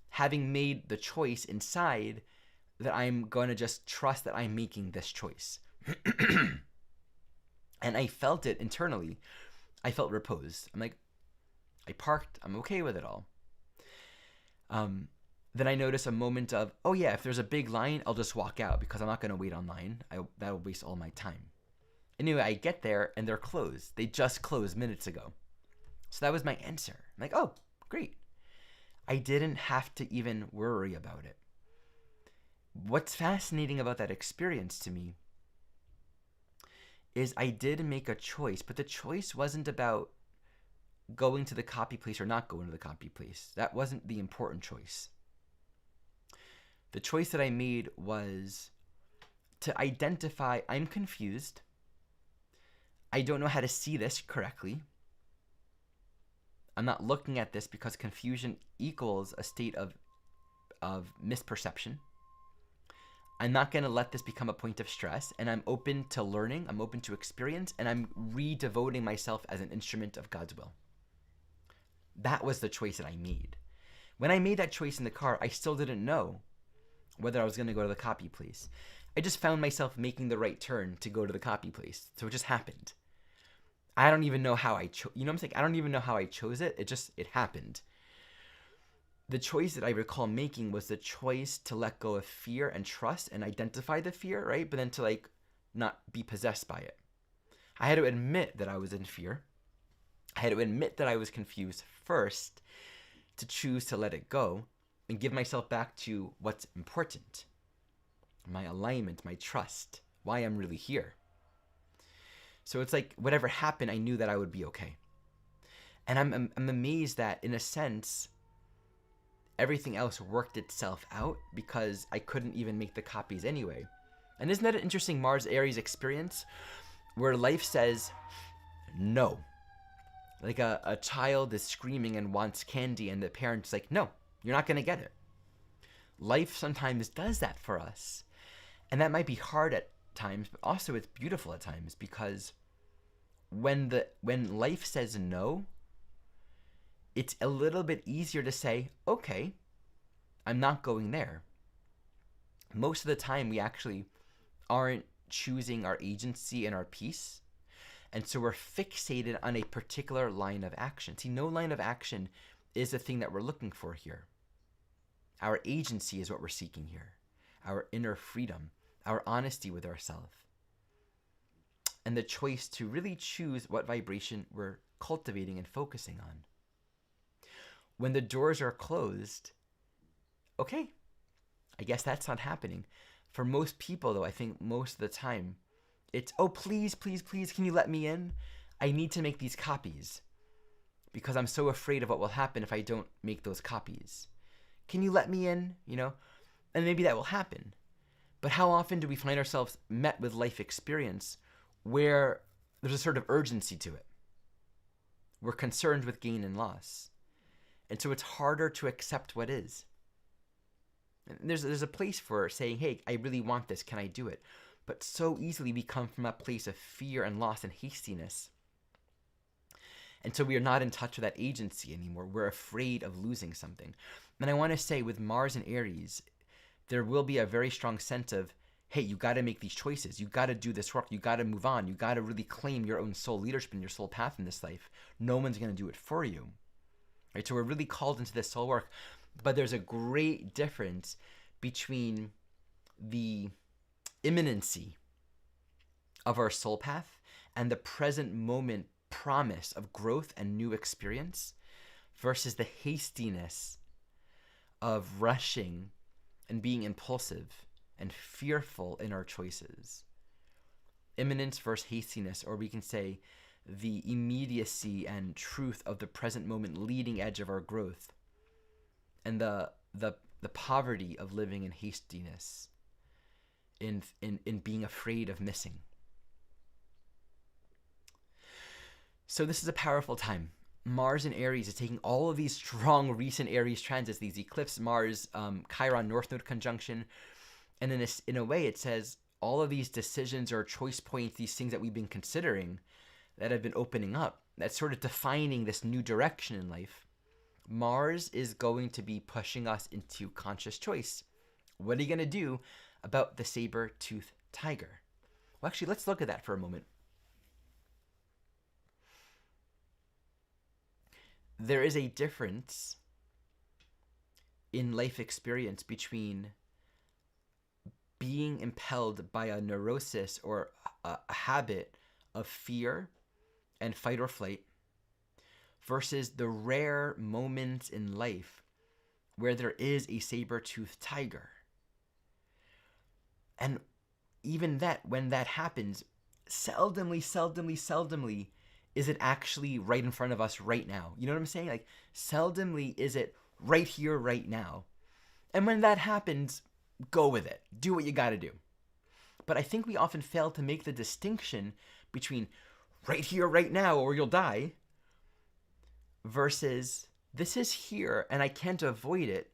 having made the choice inside that I'm going to just trust that I'm making this choice. And I felt it internally. I felt reposed. I'm like, I parked. I'm okay with it all. Then I notice a moment of, if there's a big line, I'll just walk out because I'm not going to wait online. That'll waste all my time. Anyway, I get there and they're closed. They just closed minutes ago. So that was my answer. I'm like, great. I didn't have to even worry about it. What's fascinating about that experience to me is I did make a choice, but the choice wasn't about going to the copy place or not going to the copy place. That wasn't the important choice. The choice that I made was to identify, I'm confused. I don't know how to see this correctly. I'm not looking at this because confusion equals a state of misperception. I'm not going to let this become a point of stress, and I'm open to learning, I'm open to experience, and I'm re-devoting myself as an instrument of God's will. That was the choice that I made. When I made that choice in the car, I still didn't know whether I was going to go to the copy place. I just found myself making the right turn to go to the copy place. So it just happened. I don't even know how I chose, you know what I'm saying? I don't even know how I chose it. It happened. The choice that I recall making was the choice to let go of fear and trust and identify the fear, right? But then to like not be possessed by it. I had to admit that I was in fear. I had to admit that I was confused first to choose to let it go and give myself back to what's important. My alignment, my trust, why I'm really here. So it's like whatever happened, I knew that I would be okay. And I'm amazed that in a sense, everything else worked itself out because I couldn't even make the copies anyway. And isn't that an interesting Mars Aries experience where life says no? Like a child is screaming and wants candy and the parent's like, no, you're not going to get it. Life sometimes does that for us. And that might be hard at times, but also it's beautiful at times because when life says no, it's a little bit easier to say, okay, I'm not going there. Most of the time, we actually aren't choosing our agency and our peace. And so we're fixated on a particular line of action. See, no line of action is the thing that we're looking for here. Our agency is what we're seeking here. Our inner freedom, our honesty with ourselves. And the choice to really choose what vibration we're cultivating and focusing on. When the doors are closed, okay, I guess that's not happening. For most people, though, I think most of the time, it's, oh, please, please, please, can you let me in? I need to make these copies because I'm so afraid of what will happen if I don't make those copies. Can you let me in? You know, and maybe that will happen. But how often do we find ourselves met with life experience where there's a sort of urgency to it? We're concerned with gain and loss. And so it's harder to accept what is. And there's a place for saying, hey, I really want this. Can I do it? But so easily we come from a place of fear and loss and hastiness. And so we are not in touch with that agency anymore. We're afraid of losing something. And I want to say with Mars and Aries, there will be a very strong sense of, hey, you got to make these choices. You got to do this work. You got to move on. You got to really claim your own soul leadership and your soul path in this life. No one's going to do it for you. Right? So we're really called into this soul work. But there's a great difference between the imminency of our soul path and the present moment promise of growth and new experience versus the hastiness of rushing and being impulsive and fearful in our choices. Imminence versus hastiness, or we can say the immediacy and truth of the present moment leading edge of our growth, and the poverty of living in hastiness, in being afraid of missing. So this is a powerful time. Mars in Aries is taking all of these strong recent Aries transits, these eclipse, Mars, Chiron, North Node conjunction, and in a way it says all of these decisions or choice points, these things that we've been considering that have been opening up, that's sort of defining this new direction in life. Mars is going to be pushing us into conscious choice. What are you going to do about the saber-toothed tiger? Well, actually, let's look at that for a moment. There is a difference in life experience between being impelled by a neurosis or a habit of fear and fight or flight versus the rare moments in life where there is a saber-toothed tiger. And even that, when that happens, seldomly is it actually right in front of us right now. You know what I'm saying? Like, seldomly is it right here, right now. And when that happens, go with it. Do what you got to do. But I think we often fail to make the distinction between right here, right now, or you'll die, versus this is here and I can't avoid it,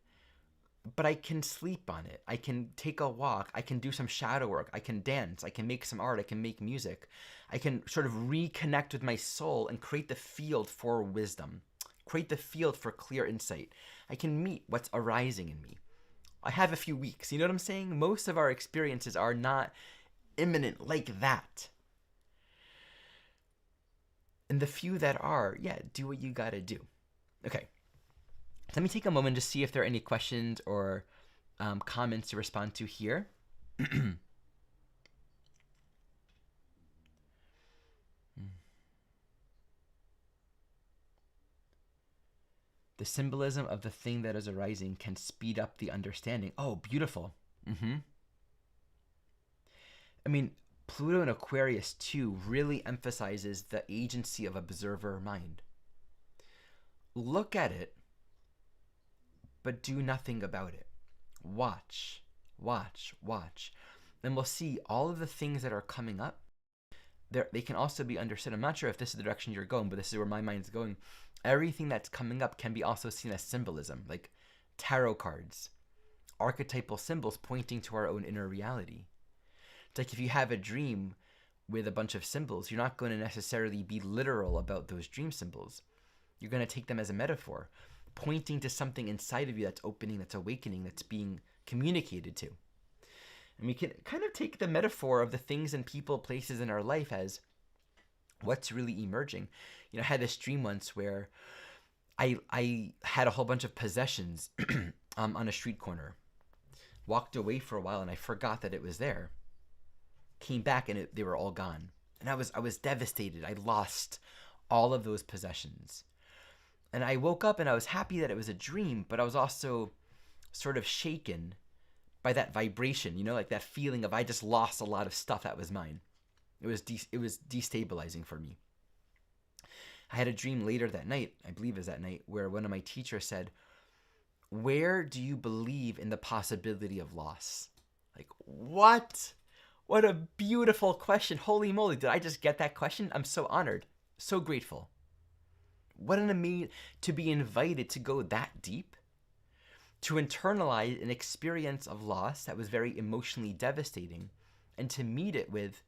but I can sleep on it. I can take a walk. I can do some shadow work. I can dance. I can make some art. I can make music. I can sort of reconnect with my soul and create the field for wisdom, create the field for clear insight. I can meet what's arising in me. I have a few weeks. You know what I'm saying? Most of our experiences are not imminent like that. And the few that are, yeah, do what you gotta do. Okay. Let me take a moment to see if there are any questions or comments to respond to here. The symbolism of the thing that is arising can speed up the understanding. Oh, beautiful. I mean, Pluto in Aquarius too really emphasizes the agency of observer mind. Look at it, but do nothing about it. Watch, watch, watch. And we'll see all of the things that are coming up. They can also be understood. I'm not sure if this is the direction you're going, but this is where my mind's going. Everything that's coming up can be also seen as symbolism, like tarot cards, archetypal symbols pointing to our own inner reality. It's like if you have a dream with a bunch of symbols, you're not going to necessarily be literal about those dream symbols. You're going to take them as a metaphor, pointing to something inside of you that's opening, that's awakening, that's being communicated to. And we can kind of take the metaphor of the things and people, places in our life as what's really emerging. You know, I had this dream once where I had a whole bunch of possessions on a street corner. Walked away for a while and I forgot that it was there. Came back and they were all gone. And I was devastated. I lost all of those possessions. And I woke up and I was happy that it was a dream, but I was also sort of shaken by that vibration, you know, like that feeling of I just lost a lot of stuff that was mine. It was destabilizing for me. I had a dream later that night, I believe it was that night, where one of my teachers said, "Where do you believe in the possibility of loss?" Like, what? What a beautiful question. Holy moly, did I just get that question? I'm so honored, so grateful. What an amazing, to be invited to go that deep, to internalize an experience of loss that was very emotionally devastating, and to meet it with,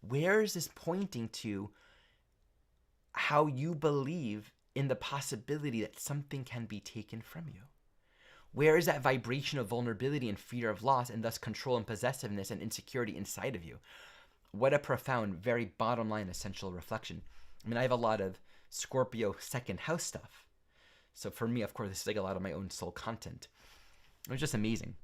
where is this pointing to how you believe in the possibility that something can be taken from you? Where is that vibration of vulnerability and fear of loss, and thus control and possessiveness and insecurity inside of you? What a profound, very bottom line, essential reflection. I mean, I have a lot of Scorpio second house stuff. So for me, of course, this is like a lot of my own soul content. It was just amazing.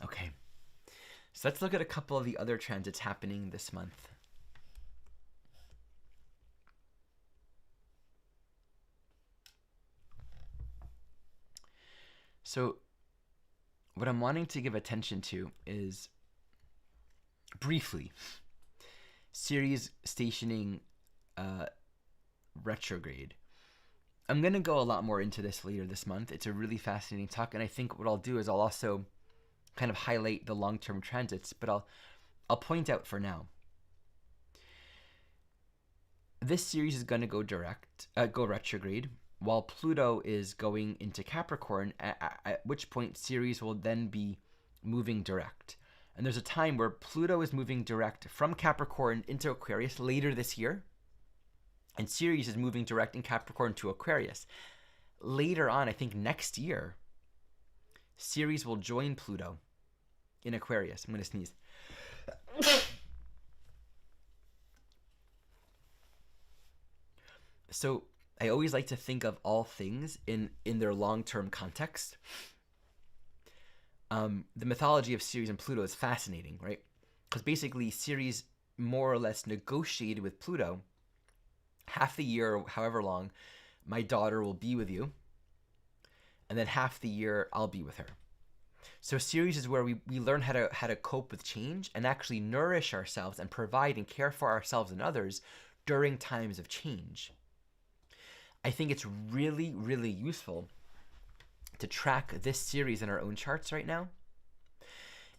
Okay. So let's look at a couple of the other transits happening this month. So what I'm wanting to give attention to is, briefly, Ceres stationing retrograde. I'm going to go a lot more into this later this month. It's a really fascinating talk, and I think what I'll do is I'll also kind of highlight the long-term transits, but I'll point out for now. This series is going to go retrograde, while Pluto is going into Capricorn, at which point Ceres will then be moving direct. And there's a time where Pluto is moving direct from Capricorn into Aquarius later this year, and Ceres is moving direct in Capricorn to Aquarius. Later on, I think next year, Ceres will join Pluto in Aquarius. I'm going to sneeze. So I always like to think of all things in their long-term context. The mythology of Ceres and Pluto is fascinating, right? Because basically Ceres more or less negotiated with Pluto. Half the year, however long, my daughter will be with you, and then half the year I'll be with her. So Ceres is where we learn how to cope with change and actually nourish ourselves and provide and care for ourselves and others during times of change. I think it's really, really useful to track this series in our own charts right now.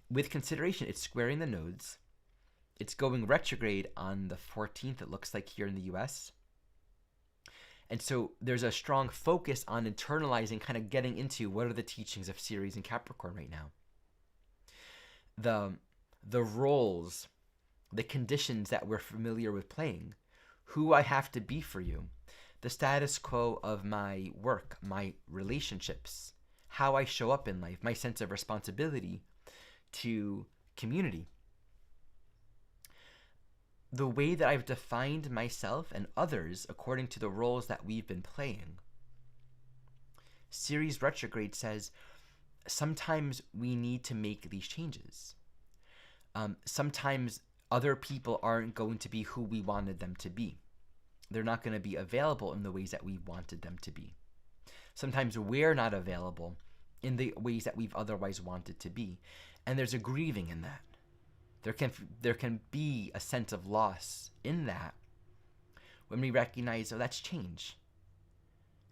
With consideration, it's squaring the nodes. It's going retrograde on the 14th, it looks like, here in the US. And so there's a strong focus on internalizing, kind of getting into what are the teachings of Ceres and Capricorn right now. The roles, the conditions that we're familiar with playing, who I have to be for you, the status quo of my work, my relationships, how I show up in life, my sense of responsibility to community. The way that I've defined myself and others according to the roles that we've been playing. Ceres retrograde says sometimes we need to make these changes. Sometimes other people aren't going to be who we wanted them to be. They're not going to be available in the ways that we wanted them to be. Sometimes we're not available in the ways that we've otherwise wanted to be. And there's a grieving in that. There can be a sense of loss in that when we recognize, oh, that's change.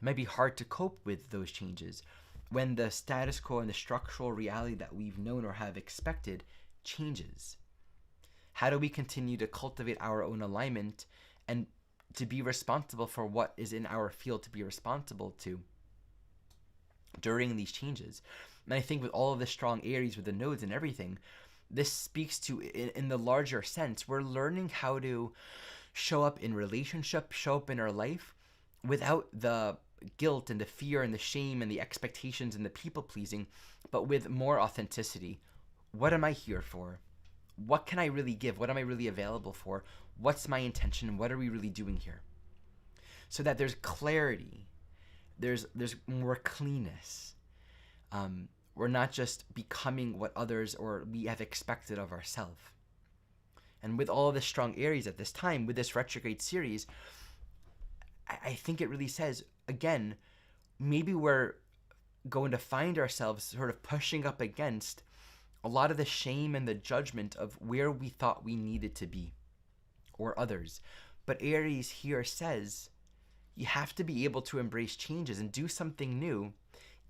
It might be hard to cope with those changes when the status quo and the structural reality that we've known or have expected changes. How do we continue to cultivate our own alignment and to be responsible for what is in our field to be responsible to during these changes? And I think with all of the strong Aries with the nodes and everything, this speaks to, in the larger sense, we're learning how to show up in relationship, show up in our life without the guilt and the fear and the shame and the expectations and the people pleasing, but with more authenticity. What am I here for? What can I really give? What am I really available for? What's my intention? What are we really doing here? So that there's clarity, there's more cleanness. We're not just becoming what others or we have expected of ourselves. And with all of the strong Aries at this time, with this retrograde series, I think it really says, again, maybe we're going to find ourselves sort of pushing up against a lot of the shame and the judgment of where we thought we needed to be or others. But Aries here says you have to be able to embrace changes and do something new,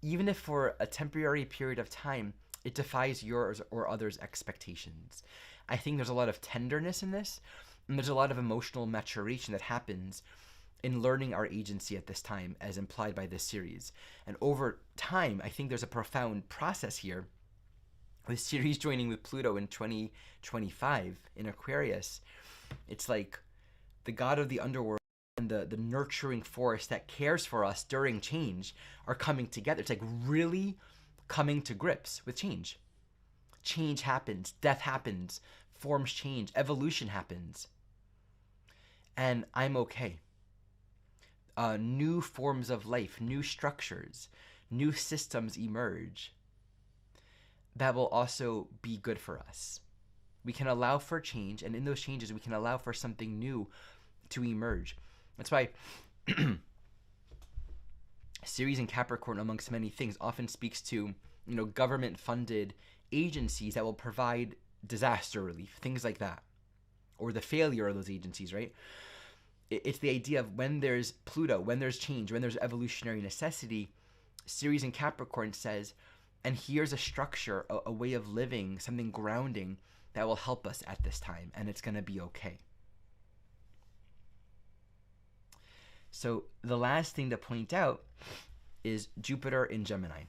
even if for a temporary period of time it defies yours or others' expectations. I think there's a lot of tenderness in this, and there's a lot of emotional maturation that happens in learning our agency at this time, as implied by this series. And over time, I think there's a profound process here with Ceres joining with Pluto in 2025 in Aquarius. It's like the god of the underworld and the nurturing force that cares for us during change are coming together. It's like really coming to grips with change. Change happens, death happens, forms change, evolution happens. And I'm okay. New forms of life, new structures, new systems emerge that will also be good for us. We can allow for change, and in those changes, we can allow for something new to emerge. That's why Ceres and Capricorn, amongst many things, often speaks to, government-funded agencies that will provide disaster relief, things like that, or the failure of those agencies, right? It's the idea of when there's Pluto, when there's change, when there's evolutionary necessity, Ceres and Capricorn says, and here's a structure, a way of living, something grounding that will help us at this time, and it's going to be okay. So the last thing to point out is Jupiter in Gemini.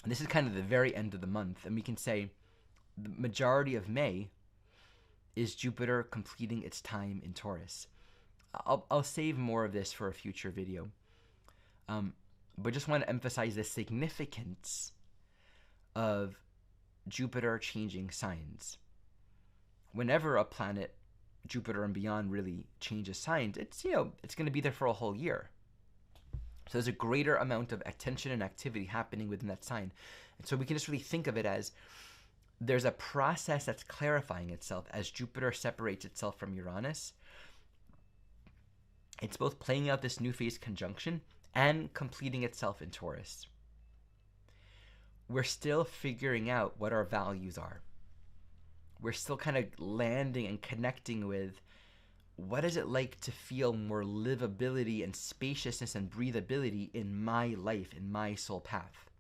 This is kind of the very end of the month, and we can say the majority of May is Jupiter completing its time in Taurus. I'll save more of this for a future video, but just want to emphasize the significance of Jupiter changing signs. Whenever a planet, Jupiter and beyond, really changes signs, it's going to be there for a whole year. So there's a greater amount of attention and activity happening within that sign. And so we can just really think of it as there's a process that's clarifying itself as Jupiter separates itself from Uranus. It's both playing out this new phase conjunction and completing itself in Taurus. We're still figuring out what our values are. We're still kind of landing and connecting with what is it like to feel more livability and spaciousness and breathability in my life, in my soul path.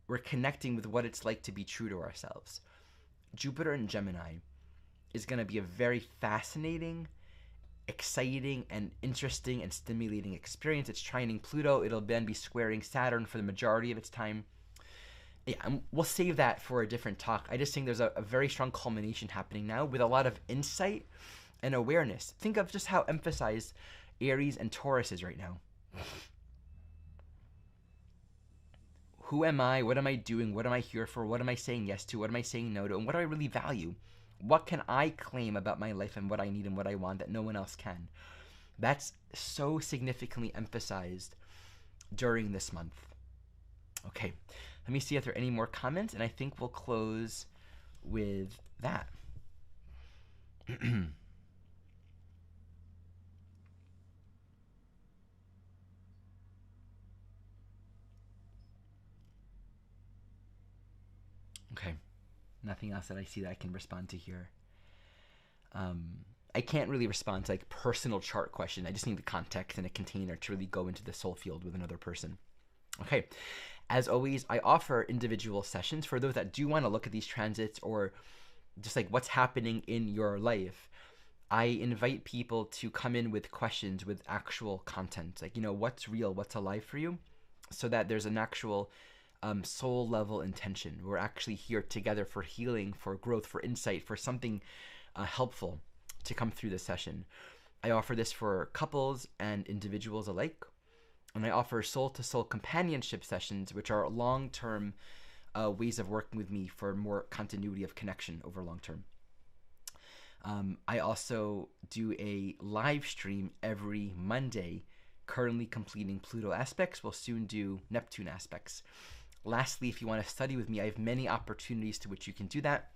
We're connecting with what it's like to be true to ourselves. Jupiter in Gemini is going to be a very fascinating, exciting, and interesting and stimulating experience. It's trining Pluto. It'll then be squaring Saturn for the majority of its time. Yeah, and we'll save that for a different talk. I just think there's a very strong culmination happening now with a lot of insight and awareness. Think of just how emphasized Aries and Taurus is right now. Who am I? What am I doing? What am I here for? What am I saying yes to? What am I saying no to? And what do I really value? What can I claim about my life and what I need and what I want that no one else can? That's so significantly emphasized during this month. Okay, let me see if there are any more comments, and I think we'll close with that. Okay, nothing else that I see that I can respond to here. I can't really respond to like personal chart question. I just need the context and a container to really go into the soul field with another person. Okay, as always, I offer individual sessions for those that do want to look at these transits or just like what's happening in your life. I invite people to come in with questions with actual content, like, what's real, what's alive for you, so that there's an actual soul level intention. We're actually here together for healing, for growth, for insight, for something helpful to come through the session. I offer this for couples and individuals alike. And I offer soul-to-soul companionship sessions, which are long-term ways of working with me for more continuity of connection over long-term. I also do a live stream every Monday, currently completing Pluto aspects. We'll soon do Neptune aspects. Lastly, if you want to study with me, I have many opportunities to which you can do that.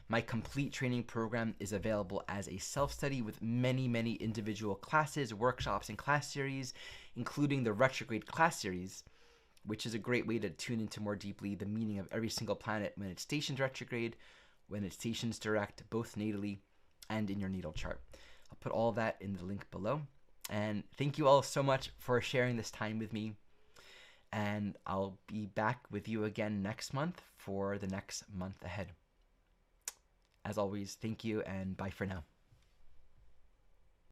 My complete training program is available as a self-study with many, many individual classes, workshops, and class series, including the retrograde class series, which is a great way to tune into more deeply the meaning of every single planet when it stations retrograde, when it stations direct, both natally and in your natal chart. I'll put all of that in the link below. And thank you all so much for sharing this time with me. And I'll be back with you again next month for the next month ahead. As always, thank you and bye for now.